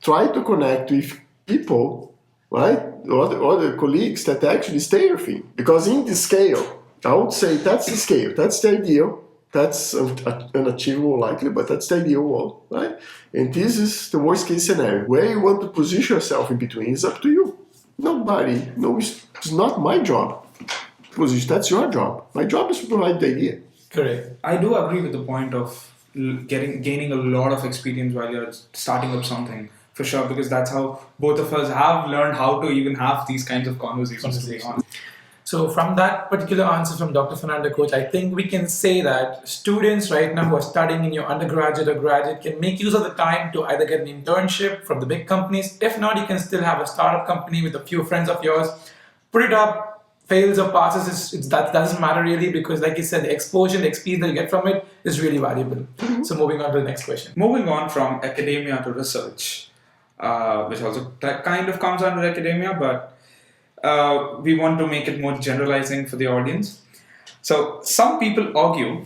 Speaker 1: try to connect with people, right? Other colleagues that actually stay your thing. Because in the scale, I would say that's the scale, that's the ideal. That's unachievable likely, but that's the ideal world, right? And this is the worst case scenario. Where you want to position yourself in between is up to you. Nobody knows. It's not my job. That's your job. My job is to provide the idea.
Speaker 2: Correct. I do agree with the point of gaining a lot of experience while you're starting up something, for sure, because that's how both of us have learned how to even have these kinds of conversations. To be honest.
Speaker 3: So from that particular answer from Dr. Fernando Koch, I think we can say that students right now who are studying in your undergraduate or graduate can make use of the time to either get an internship from the big companies. If not, you can still have a startup company with a few friends of yours. Put it up, fails or passes, that doesn't matter really, because like you said, the exposure, the experience that you get from it is really valuable. So moving on to the next question.
Speaker 2: Moving on from academia to research, which also kind of comes under academia, but we want to make it more generalizing for the audience. So some people argue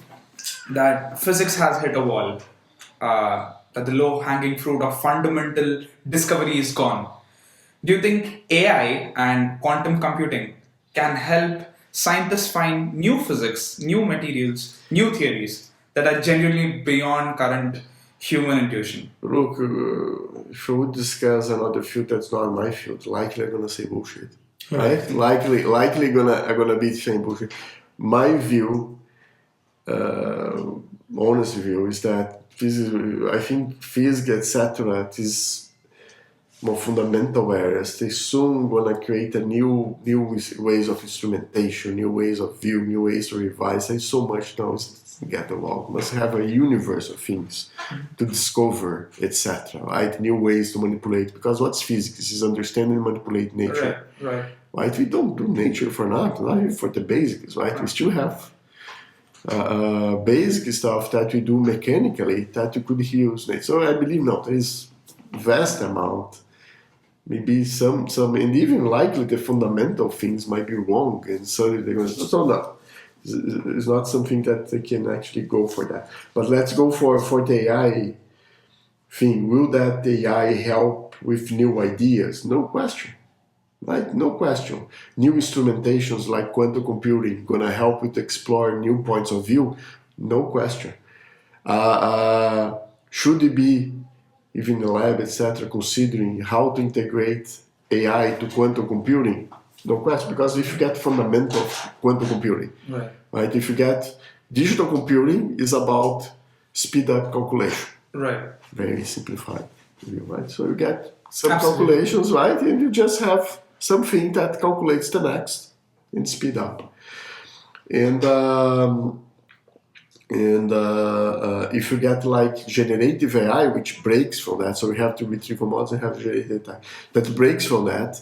Speaker 2: that physics has hit a wall, that the low-hanging fruit of fundamental discovery is gone. Do you think AI and quantum computing can help scientists find new physics, new materials, new theories that are genuinely beyond current human intuition?
Speaker 1: Look, if I would discuss another field that's not my field, likely I'm gonna say bullshit. Right? Likely gonna be saying bullshit. My view, honest view, is that I think physics, etc., is more fundamental areas. They soon gonna create a new ways of instrumentation, new ways of view, new ways to revise. There's so much now. Get along. Must have a universe of things to discover, etc. Right? New ways to manipulate. Because what's physics? Is understanding and manipulate nature. Right? We don't do nature for nothing. Not for the basics. Right? We still have basic stuff that we do mechanically that we could use. So I believe there is vast amount. Maybe some, and even likely the fundamental things might be wrong, and so they're going to. So no. It's not something that they can actually go for that. But let's go for the AI thing. Will that AI help with new ideas? No question. Right? No question. New instrumentations like quantum computing gonna help you to explore new points of view? No question. Should it be, even in the lab, etc., considering how to integrate AI to quantum computing? No question, because if you get fundamental quantum computing, right? If you get digital computing is about speed up calculation.
Speaker 2: Right.
Speaker 1: Very simplified, right? So you get some calculations, right? And you just have something that calculates the next and speed up. And if you get like generative AI, which breaks from that, so we have to retrieval models and have generative AI that breaks from that,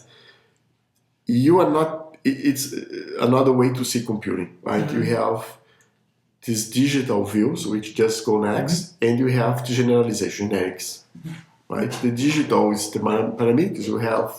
Speaker 1: you are not, it's another way to see computing, right? You have these digital views, which just go next, and you have the generalization, generics, right? The digital is the parameters, you have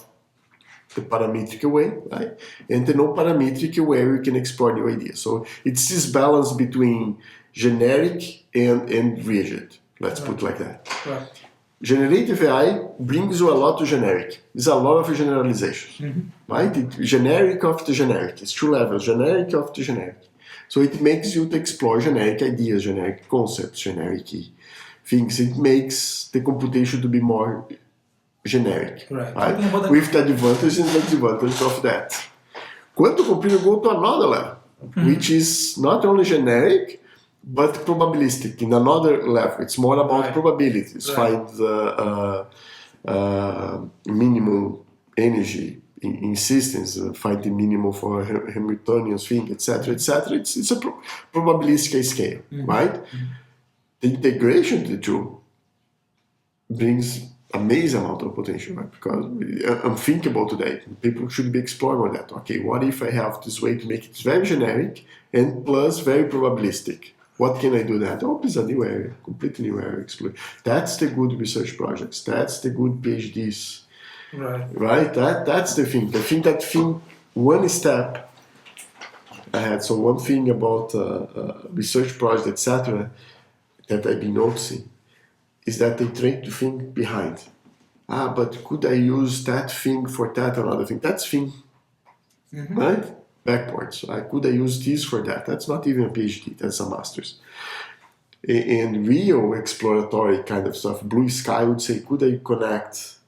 Speaker 1: the parametric way, right? And the non-parametric way you can explore new ideas. So it's this balance between generic and rigid, let's put it like that.
Speaker 2: Right.
Speaker 1: Generative AI brings you a lot to generic. There's a lot of generalization, right? Generic of the generic. It's two levels, generic of the generic. So it makes you to explore generic ideas, generic concepts, generic things. It makes the computation to be more generic, right? With the advantage and the disadvantage of that. Quantum computing go to another level, which is not only generic, but probabilistic in another level. It's more about probabilities. Find the minimum energy in systems, find the minimum for Hamiltonian thing, etc., etc. It's a probabilistic scale, right? The integration of the two brings amazing amount of potential, right? Because unthinkable today. People should be exploring that. Okay, what if I have this way to make it very generic and plus very probabilistic? What can I do that? Oh, it's a new area, completely new area. Explore. That's the good research projects. That's the good PhDs. Right? That's the thing. I think that thing one step ahead. So one thing about research projects, etc., that I've been noticing is that they try to think behind. But could I use that thing for that or other thing? That's thing, right? Backwards. Could I use this for that? That's not even a PhD, that's a master's. And real exploratory kind of stuff, blue sky would say, could I connect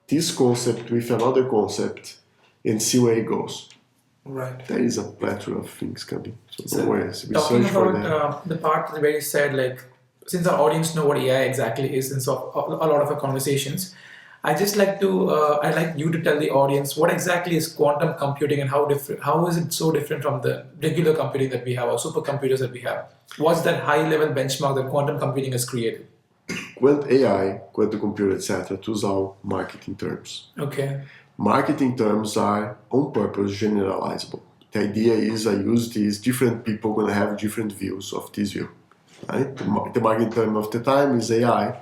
Speaker 1: this concept with another concept and see where it goes?
Speaker 3: Right.
Speaker 1: There is a plethora of things coming. So no worries.
Speaker 3: Talking about the part where you said, like, since our audience know what AI exactly is, and so a lot of our conversations, I just like to, I'd like you to tell the audience what exactly is quantum computing and how is it so different from the regular computing that we have or supercomputers that we have? What's that high-level benchmark that quantum computing has created?
Speaker 1: AI, quantum computer, etc., those are marketing terms.
Speaker 3: Okay.
Speaker 1: Marketing terms are on purpose generalizable. The idea is I use these, different people going to have different views of this view. Right? The marketing term of the time is AI.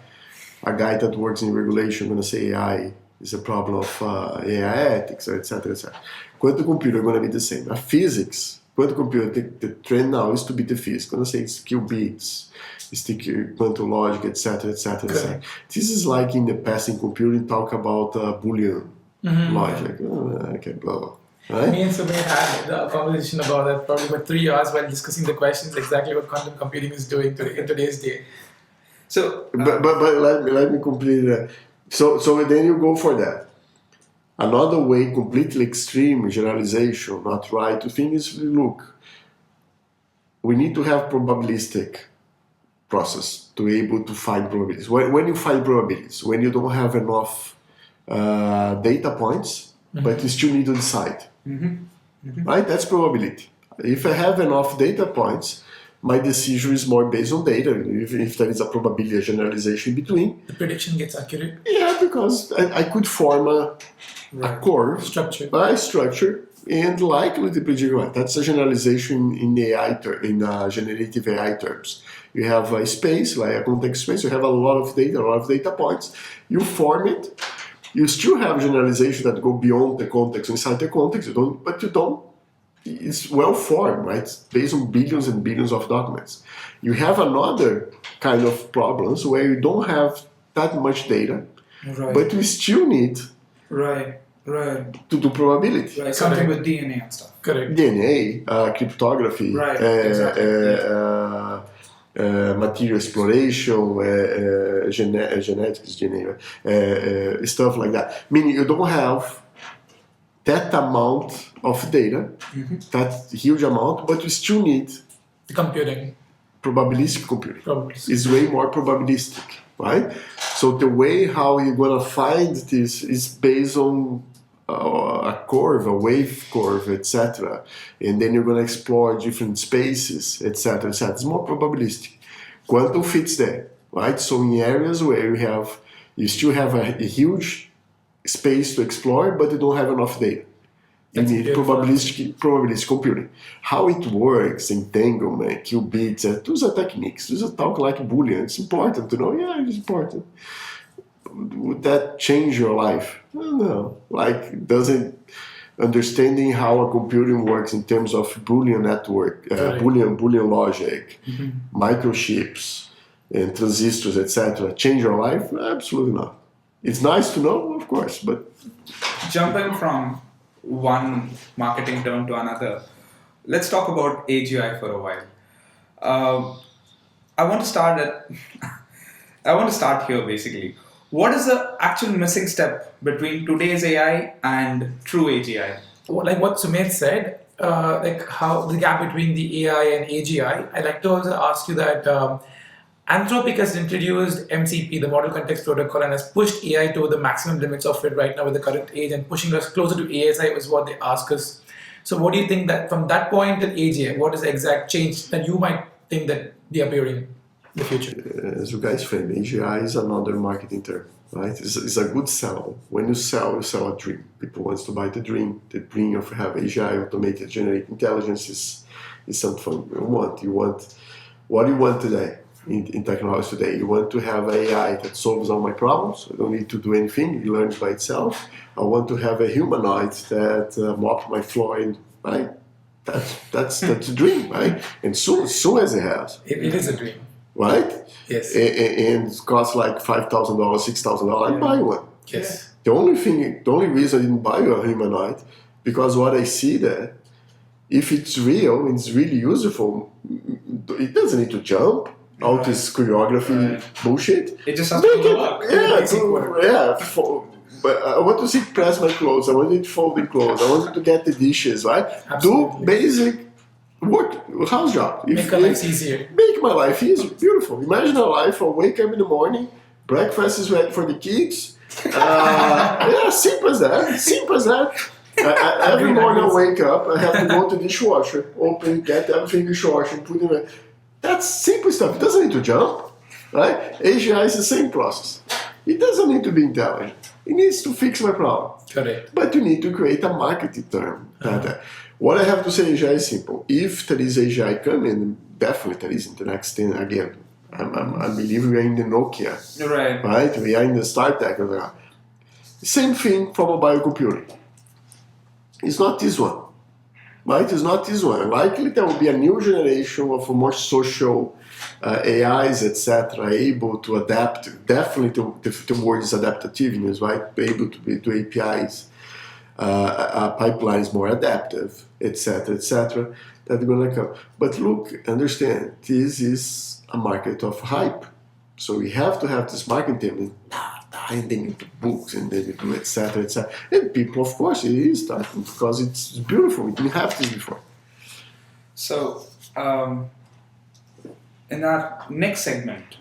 Speaker 1: A guy that works in regulation going to say AI is a problem of AI ethics, etc., etc. Quantum computer going to be the same. A physics, quantum computer, the trend now is to be the physics. Going to say it's qubits, it's the quantum logic, etc., etc., etc. This is like in the past in computing talk about Boolean logic. Okay, blah blah. Right?
Speaker 3: Me and Sumit had a conversation about that probably for 3 hours while discussing the questions exactly what quantum computing is doing in today's day. So,
Speaker 1: but let me complete that. So then you go for that. Another way, completely extreme generalization, not right to think is, look, we need to have probabilistic process to be able to find probabilities. When you find probabilities, when you don't have enough data points, but you still need to decide, right? That's probability. If I have enough data points, my decision is more based on data. If there is a probability, a generalization in between,
Speaker 3: the prediction gets accurate.
Speaker 1: Yeah, because I could form a curve, structure, and likely to predict right. That's a generalization in AI in generative AI terms. You have a space, like a context space. You have a lot of data points. You form it. You still have generalization that go beyond the context, inside the context. You don't is well formed, right? It's based on billions and billions of documents. You have another kind of problems where you don't have that much data, but you still need
Speaker 2: Right.
Speaker 1: to do probability.
Speaker 2: Right. Something with DNA and stuff.
Speaker 3: Correct.
Speaker 1: DNA, cryptography,
Speaker 2: Right. Exactly.
Speaker 1: Material exploration, genetics, stuff like that. Meaning you don't have that amount of data, that huge amount, but you still need
Speaker 3: The computing.
Speaker 1: probabilistic computing.
Speaker 3: Probabilistic.
Speaker 1: It's way more probabilistic, right? So the way how you're gonna find this is based on a curve, a wave curve, etc. And then you're gonna explore different spaces, etc., etc. It's more probabilistic. Quantum fits there, right? So in areas where you still have a huge space to explore, but you don't have enough data. You need probabilistic computing. How it works, entanglement, qubits, those are techniques. Those are talk like Boolean. It's important to know. Yeah, it's important. Would that change your life? I don't know. Like, doesn't understanding how a computing works in terms of Boolean network, Boolean logic, microchips, and transistors, etc., change your life? Absolutely not. It's nice to know, of course, but
Speaker 2: Jumping from one marketing term to another, let's talk about AGI for a while. I want to start here basically. What is the actual missing step between today's AI and true AGI?
Speaker 3: Like what Sumit said, like how the gap between the AI and AGI, I'd like to also ask you that Anthropic has introduced MCP, the Model Context Protocol, and has pushed AI to the maximum limits of it right now with the current age, and pushing us closer to ASI is what they ask us. So what do you think that from that point till AGI, what is the exact change that you might think that be appearing in the future?
Speaker 1: as you guys frame, AGI is another marketing term, right? It's a good sell. When you sell a dream. People want to buy the dream. The dream of have AGI, automated generative intelligence, is something you want. What do you want today? In technology today, you want to have AI that solves all my problems. I don't need to do anything; it learns by itself. I want to have a humanoid that mops my floor, right? That's a dream, right? And soon as it has,
Speaker 3: It is a dream,
Speaker 1: right?
Speaker 3: yes,
Speaker 1: And it costs like $5,000, $6,000. I buy one.
Speaker 3: yes,
Speaker 1: The only reason I didn't buy a humanoid because what I see there, if it's real and it's really useful, it doesn't need to jump. All this choreography bullshit.
Speaker 2: It just has to do
Speaker 1: work. But I want to see press my clothes. I want it folding clothes. I want to get the dishes, right?
Speaker 3: Absolutely.
Speaker 1: Do basic work, house job.
Speaker 3: Make our lives easier.
Speaker 1: Make my life easier. Beautiful. Imagine a life. I wake up in the morning. Breakfast is ready for the kids. Simple as that. Simple as that. Every morning I wake up. I have to go to the dishwasher, open, get everything in the dishwasher, put it in. That's simple stuff. It doesn't need to jump, right? AGI is the same process. It doesn't need to be intelligent. It needs to fix my problem.
Speaker 3: Correct.
Speaker 1: But you need to create a marketing term. What I have to say, AGI is simple. If there is AGI coming, definitely there is in the next 10 again. I believe we are in the Nokia, right? We are in the StarTech. Same thing for mobile computing. It's not this one. Right? It's not this one. Likely there will be a new generation of more social AIs, etc., able to adapt. Definitely, the word is adaptativeness, right? Able to do APIs, pipelines more adaptive, etc., etc. That are going to come. But look, understand, this is a market of hype. So we have to have this marketing team. And then you do books, and then you do etc., etc. And people, of course, it is starting because it's beautiful. We didn't have this before.
Speaker 2: So, in our next segment,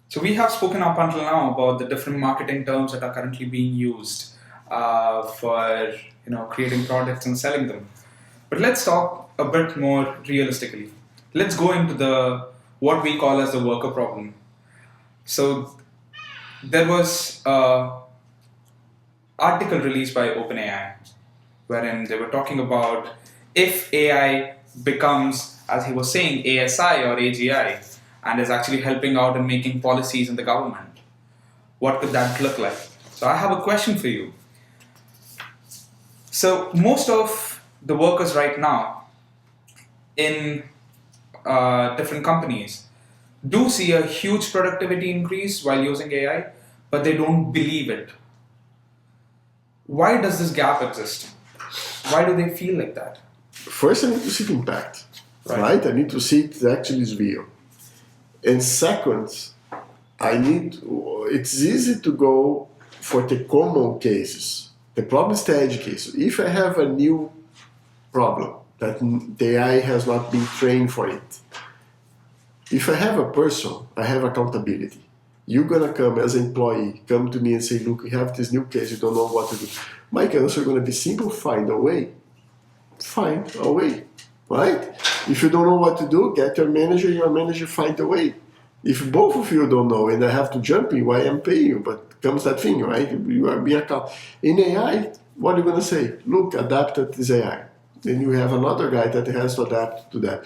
Speaker 2: so we have spoken up until now about the different marketing terms that are currently being used for creating products and selling them. But let's talk a bit more realistically. Let's go into what we call as the worker problem. So there was an article released by OpenAI wherein they were talking about if AI becomes, as he was saying, ASI or AGI and is actually helping out and making policies in the government, what could that look like? So I have a question for you. So most of the workers right now in different companies do see a huge productivity increase while using AI, but they don't believe it. Why does this gap exist? Why do they feel like that?
Speaker 1: First, I need to see the impact, right? I need to see it actually is real. And second, it's easy to go for the common cases. The problem is the edge cases. If I have a new problem that the AI has not been trained for it, if I have a person, I have accountability. You're gonna come as an employee, come to me and say, look, we have this new case, you don't know what to do. My answer is gonna be simple, find a way. Find a way, right? If you don't know what to do, get your manager find a way. If both of you don't know and I have to jump in, why I'm paying you? But comes that thing, right? You are being accountable. In AI, what are you gonna say? Look, adapt to this AI. Then you have another guy that has to adapt to that.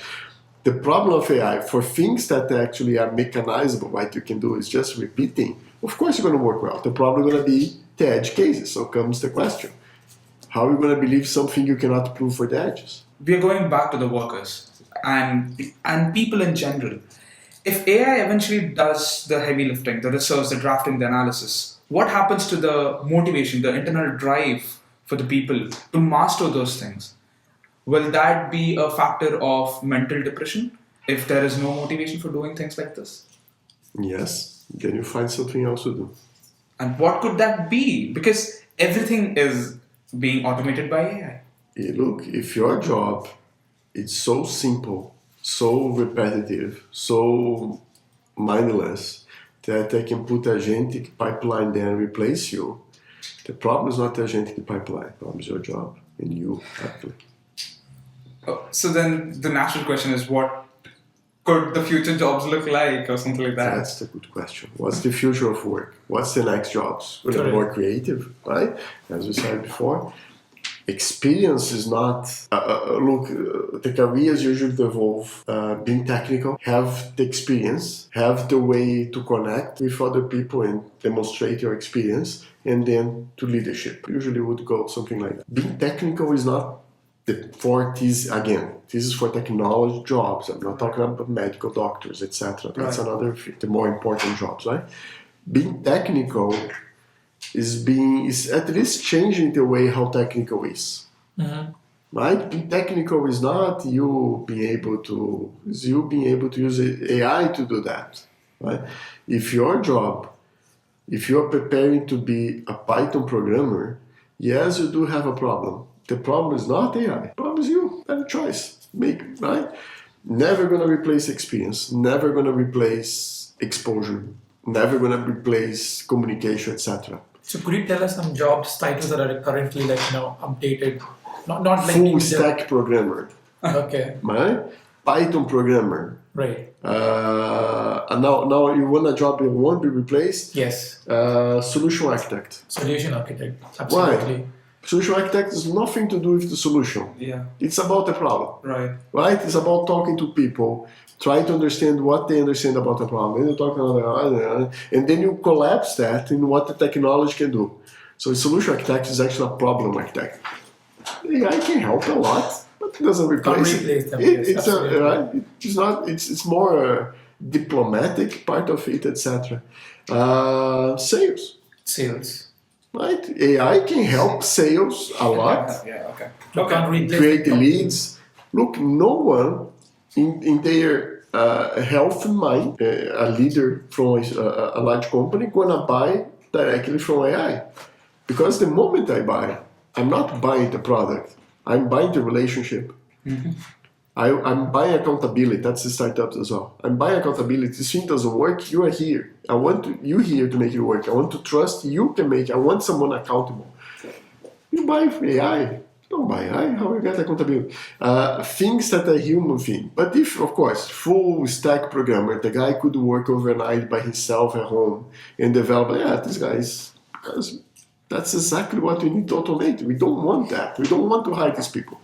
Speaker 1: The problem of AI, for things that actually are mechanizable, right, you can do is just repeating, of course you're going to work well. The problem is going to be the edge cases. So comes the question. How are you going to believe something you cannot prove for the edges?
Speaker 2: We are going back to the workers and people in general. If AI eventually does the heavy lifting, the research, the drafting, the analysis, what happens to the motivation, the internal drive for the people to master those things? Will that be a factor of mental depression if there is no motivation for doing things like this?
Speaker 1: Yes, then you find something else to do.
Speaker 2: And what could that be? Because everything is being automated by AI.
Speaker 1: Yeah, look, if your job is so simple, so repetitive, so mindless, that I can put agentic pipeline there and replace you, the problem is not the agentic pipeline, the problem is your job and you actually.
Speaker 2: So then the natural question is, what could the future jobs look like or something like that?
Speaker 1: That's the good question. What's the future of work? What's the next jobs? We're
Speaker 3: Correct.
Speaker 1: more creative, right? As we said before. Experience is not... the careers usually evolve. Being technical, have the experience, have the way to connect with other people and demonstrate your experience, and then to leadership. Usually would go something like that. Being technical is not this is for technology jobs. I'm not talking about medical doctors, etc. That's another the more important jobs, right? Being technical is at least changing the way how technical is.
Speaker 3: Mm-hmm.
Speaker 1: Right? Being technical is not you being able to use AI to do that. Right? If your job, if you're preparing to be a Python programmer, yes, you do have a problem. The problem is not AI. The problem is you. Have a choice. Right? Never gonna replace experience. Never gonna replace exposure. Never gonna replace communication, etc.
Speaker 3: So could you tell us some jobs titles that are currently updated? Not like
Speaker 1: Full stack programmer.
Speaker 3: Okay.
Speaker 1: Right? Python programmer.
Speaker 3: Right.
Speaker 1: And now you want a job that won't be replaced?
Speaker 3: Yes.
Speaker 1: Solution architect.
Speaker 3: Solution architect. Absolutely.
Speaker 1: Why? Solution architect has nothing to do with the solution.
Speaker 2: Yeah.
Speaker 1: It's about the problem.
Speaker 2: Right.
Speaker 1: It's about talking to people, try to understand what they understand about the problem. Then you talk another, and then you collapse that in what the technology can do. So a solution architect is actually a problem architect. AI can help a lot, but it doesn't replace it.
Speaker 3: Them,
Speaker 1: It's more a diplomatic part of it, etc. Sales. Right? AI can help sales a lot.
Speaker 2: Yeah, okay.
Speaker 1: Create the leads. Look, no one in their health mind, a leader from a large company, gonna buy directly from AI. Because the moment I buy, I'm not buying the product. I'm buying the relationship.
Speaker 2: Mm-hmm.
Speaker 1: I'm buying accountability. That's the startups as well. I'm buying accountability. This thing doesn't work. You are here. I want you here to make it work. I want to trust you can make it. I want someone accountable. You buy AI. Don't buy AI. How you get accountability? Things that are human thing. But if, of course, full stack programmer, the guy could work overnight by himself at home and develop. This guy is because that's exactly what we need to automate. We don't want that. We don't want to hire these people.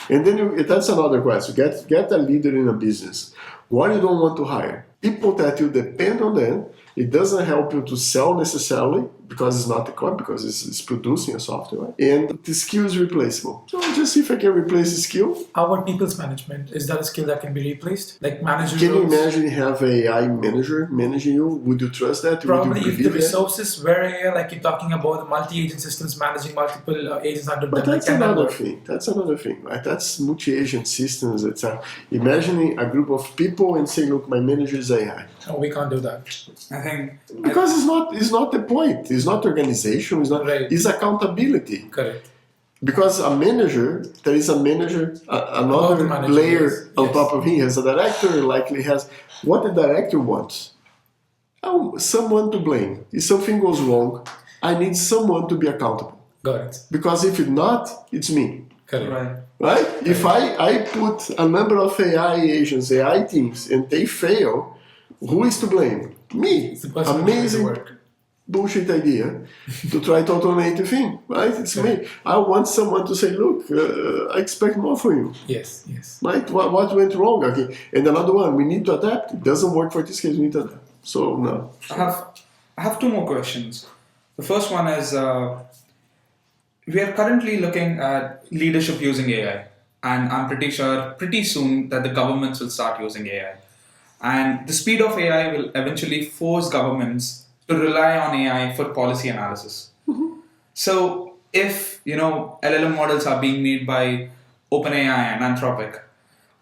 Speaker 1: And then that's another question. Get a leader in a business. What you don't want to hire? People that you depend on them It doesn't help you to sell necessarily because it's not the core, because it's producing a software. Right? And the skill is replaceable. So just see if I can replace the skill.
Speaker 3: How about people's management? Is that a skill that can be replaced? Like managers?
Speaker 1: Can you imagine you have an AI manager managing you? Would you trust that?
Speaker 3: Probably if the resources were AI, like you're talking about the multi-agent systems managing multiple agents under them.
Speaker 1: But that's another thing. That's another thing, right? That's multi-agent systems, etc. Imagining a group of people and saying, look, my manager is AI.
Speaker 3: Oh, we can't do that.
Speaker 2: I think
Speaker 1: because it's not the point. It's not organization. It's not.
Speaker 3: Right.
Speaker 1: It's accountability.
Speaker 3: Correct.
Speaker 1: Because a manager, there is a manager, another layer on top of him. As a director, likely has what the director wants. Someone to blame. If something goes wrong, I need someone to be accountable.
Speaker 3: Got it.
Speaker 1: Because if it's not, it's me.
Speaker 3: Correct.
Speaker 1: Right? If I put a number of AI agents, AI teams, and they fail, who is to blame? Me. Amazing bullshit idea to try to automate the thing, right? It's me. I want someone to say, look, I expect more from you.
Speaker 3: Yes.
Speaker 1: Right? What went wrong? Okay. And another one, we need to adapt. It doesn't work for this case, we need to adapt. So, no.
Speaker 2: I have two more questions. The first one is, we are currently looking at leadership using AI. And I'm pretty sure pretty soon that the governments will start using AI. And the speed of AI will eventually force governments to rely on AI for policy analysis. Mm-hmm. So if, LLM models are being made by OpenAI and Anthropic,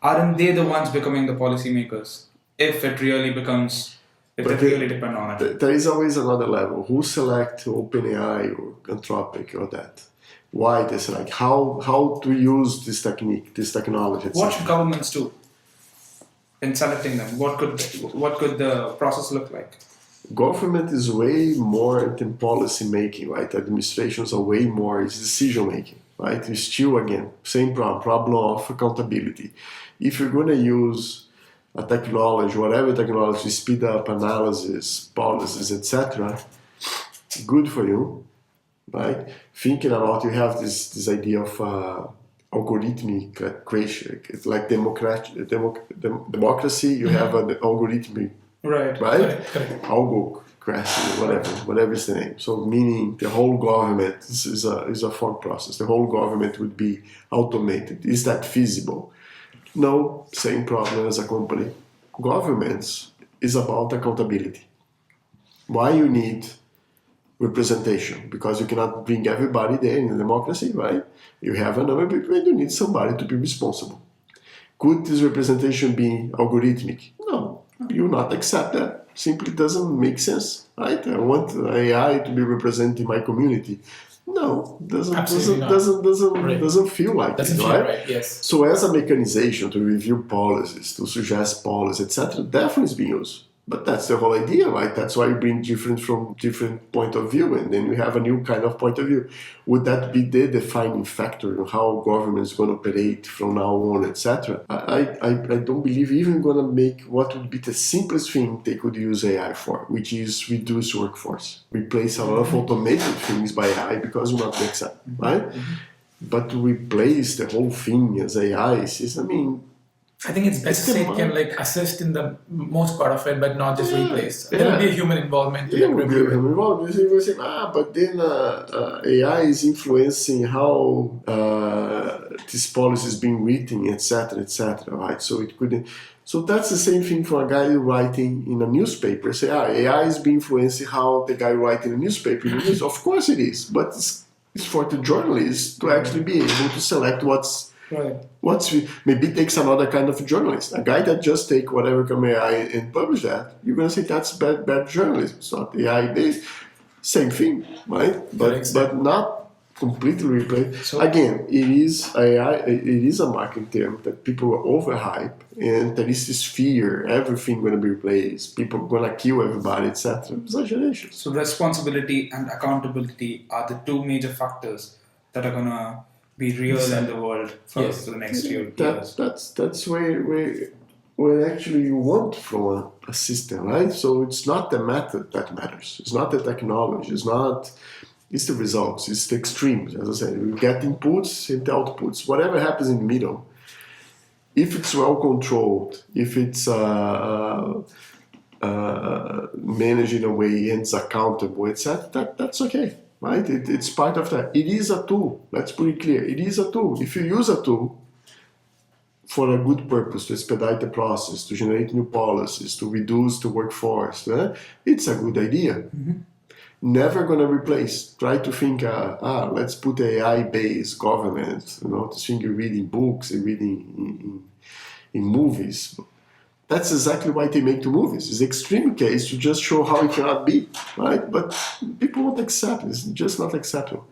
Speaker 2: aren't they the ones becoming the policymakers? If it really depends on it.
Speaker 1: There is always another level. Who select OpenAI or Anthropic or that? Why they select? How to use this technique, this technology?
Speaker 2: What should governments do in selecting them? What could the process look like?
Speaker 1: Government is way more than policy making, right? Administrations are way more, it's decision making, right? It's still, again, same problem of accountability. If you're going to use a technology, whatever technology, to speed up analysis, policies, etc., good for you, right? Thinking about, you have this idea of algorithmic creation. It's like democracy, you have an algorithmic.
Speaker 2: Right.
Speaker 3: Correct.
Speaker 1: Algocracy, whatever is the name. So meaning the whole government is a thought process. The whole government would be automated. Is that feasible? No, same problem as a company. Governments is about accountability. Why you need representation? Because you cannot bring everybody there in a democracy, right? You have a number of people and you need somebody to be responsible. Could this representation be algorithmic? No. You will not accept that. Simply doesn't make sense, right? I want AI to be representing my community. No, doesn't feel like
Speaker 3: doesn't
Speaker 1: it,
Speaker 3: feel
Speaker 1: right?
Speaker 3: Right? Yes.
Speaker 1: So as a mechanization to review policies, to suggest policies, etc., definitely is being used. But that's the whole idea, right? That's why you bring different point of view, and then you have a new kind of point of view. Would that be the defining factor in how government is going to operate from now on, etc.? I don't believe even going to make what would be the simplest thing they could use AI for, which is reduce workforce, replace a lot of automated things by AI because we not make sense, right? Mm-hmm. But to replace the whole thing as AI is,
Speaker 3: I think it's best to say it can assist in the most part of it, but not just replace. There will be a human involvement to review it.
Speaker 1: You will say, but then AI is influencing how this policy is being written, etc., right? So it could. So that's the same thing for a guy writing in a newspaper. Say, AI is being influencing how the guy writing a newspaper. Of course it is, but it's for the journalist to actually be able to select what's.
Speaker 3: Right.
Speaker 1: Maybe it takes another kind of journalist. A guy that just take whatever from AI and publish that, you're going to say that's bad journalism. It's not AI based. Same thing, right? But not completely replace. So, again, it is AI. It is a marketing term that people are overhype, and there is this fear everything going to be replaced. People are going to kill everybody, etc. Exaggeration.
Speaker 2: So responsibility and accountability are the two major factors that are going to be real in the world for the next few years.
Speaker 1: That's where actually you want from a system, right? So it's not the method that matters. It's not the technology. It's the results. It's the extremes. As I said, we get inputs and the outputs. Whatever happens in the middle, if it's well controlled, if it's managed in a way and it's accountable, etc., that's okay, right? It's part of that. It is a tool. Let's put it clear. It is a tool. If you use a tool for a good purpose, to expedite the process, to generate new policies, to reduce the workforce, it's a good idea.
Speaker 3: Mm-hmm.
Speaker 1: Never going to replace. Try to think, let's put AI-based government, to think you're reading books and reading in movies. That's exactly why they make the movies. It's extreme case to just show how it cannot be, right? But people won't accept it. It's just not acceptable.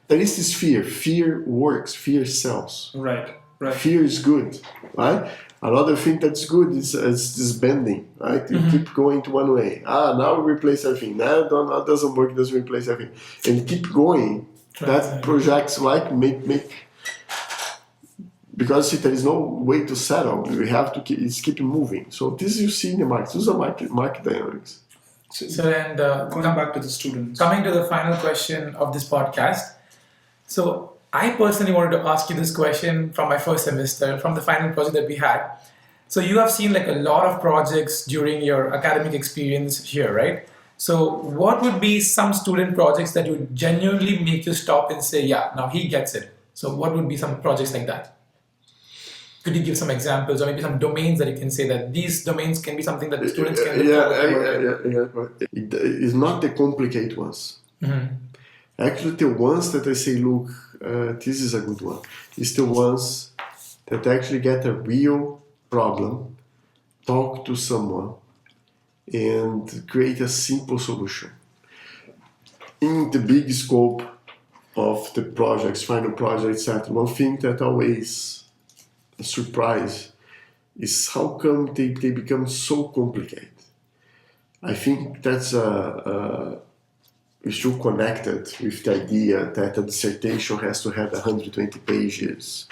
Speaker 1: There is this fear. Fear works. Fear sells.
Speaker 2: Right.
Speaker 1: Fear is good, right? Another thing that's good is this bending, right? You keep going to one way. Now we replace everything. That doesn't work, it doesn't replace everything. And keep going. That projects like make because there is no way to settle. We have to keep moving. So this you see in the market. These are market dynamics.
Speaker 3: So then
Speaker 2: going back to the students.
Speaker 3: Coming to the final question of this podcast. So I personally wanted to ask you this question from my first semester, from the final project that we had. So you have seen like a lot of projects during your academic experience here, right? So what would be some student projects that would genuinely make you stop and say, yeah, now he gets it. So what would be some projects like that? Could you give some examples or maybe some domains that you can say that these domains can be something that the students can
Speaker 1: Yeah. It's not the complicated ones.
Speaker 3: Mm-hmm.
Speaker 1: Actually, the ones that I say, look, this is a good one. It's the ones that actually get a real problem, talk to someone, and create a simple solution. In the big scope of the projects, final projects, etc., one thing that always a surprise is how come they become so complicated. I think that's is still connected with the idea that a dissertation has to have 120 pages,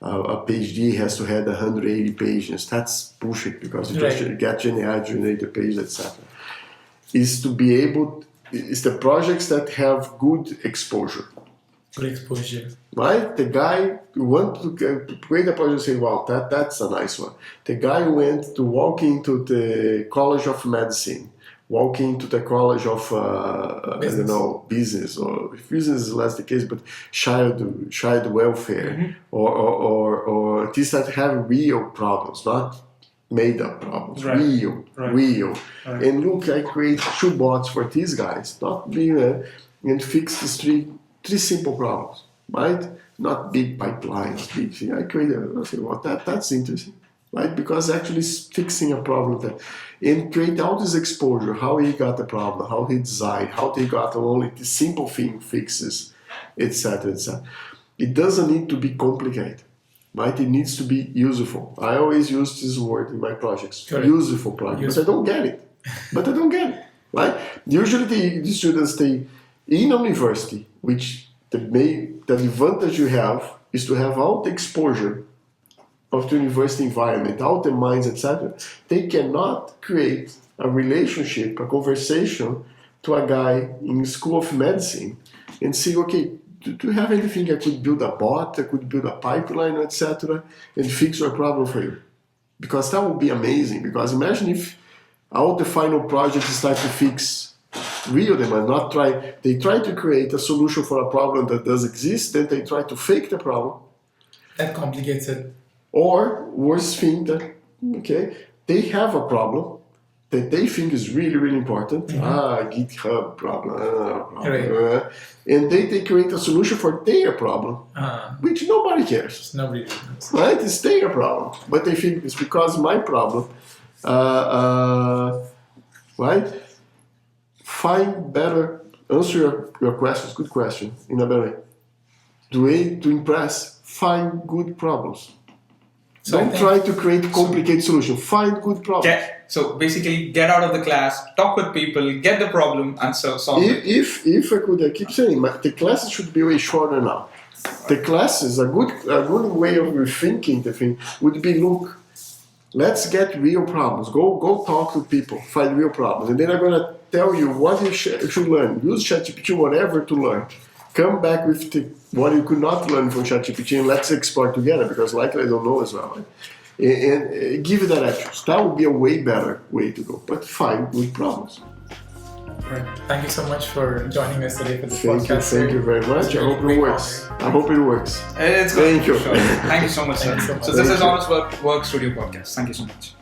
Speaker 1: a PhD has to have 180 pages. That's bullshit because you just get generated pages, etc. Is to be able, is the projects that have good exposure.
Speaker 3: Good exposure.
Speaker 1: Right? The guy who went to create a project and say, wow, that's a nice one. The guy who went to walk into the College of Medicine, walk into the College of, business, or if business is less the case, but child welfare, or things that have real problems, not made up problems, real. Right. And look, I create 2 bots for these guys, not being and fix these three simple problems, right? Not big pipelines, big thing. I created. I say, well, that's interesting, right? Because actually fixing a problem and create all this exposure, how he got the problem, how he designed, how they got only the simple thing fixes, etc., etc. It doesn't need to be complicated, right? It needs to be useful. I always use this word in my projects, useful project, but I don't get it. Right? Usually the students stay in university, which the advantage you have is to have all the exposure of the university environment, all the minds, etc. They cannot create a relationship, a conversation to a guy in School of Medicine and say, okay, do you have anything I could build a bot, I could build a pipeline, etc., and fix your problem for you? Because that would be amazing. Because imagine if all the final projects start to fix real demand, they try to create a solution for a problem that does exist, then they try to fake the problem.
Speaker 3: That complicates it. Or
Speaker 1: worse thing that, they have a problem that they think is really, really important. GitHub problem. And they create a solution for their problem, which nobody cares.
Speaker 3: Nobody cares.
Speaker 1: Right? It's their problem. But they think it's because my problem. Right? Find better, answer your questions, good question, in a better way. The way to impress, find good problems. So don't try to create complicated solutions. Find good problems.
Speaker 2: So basically, get out of the class, talk with people, get the problem, and solve it.
Speaker 1: If I could, I keep saying, the classes should be way shorter now. The classes, a good way of rethinking the thing would be, look, let's get real problems. Go talk to people, find real problems, and then I'm gonna tell you what you should learn. Use ChatGPT, whatever, to learn. Come back with what you could not learn from ChatGPT, and let's explore together, because likely I don't know as well. Right? and give directions. That would be a way better way to go. But fine, with problems.
Speaker 3: Right. Thank you so much for joining us today for this
Speaker 1: Thank
Speaker 3: podcast.
Speaker 1: Thank you very much. I hope it works. I hope it works.
Speaker 2: It's good.
Speaker 1: Thank you.
Speaker 2: Sure. Thank you so much, sir.
Speaker 3: Thank you so much.
Speaker 2: So this is Honest Work Studio Podcast. Thank you so much.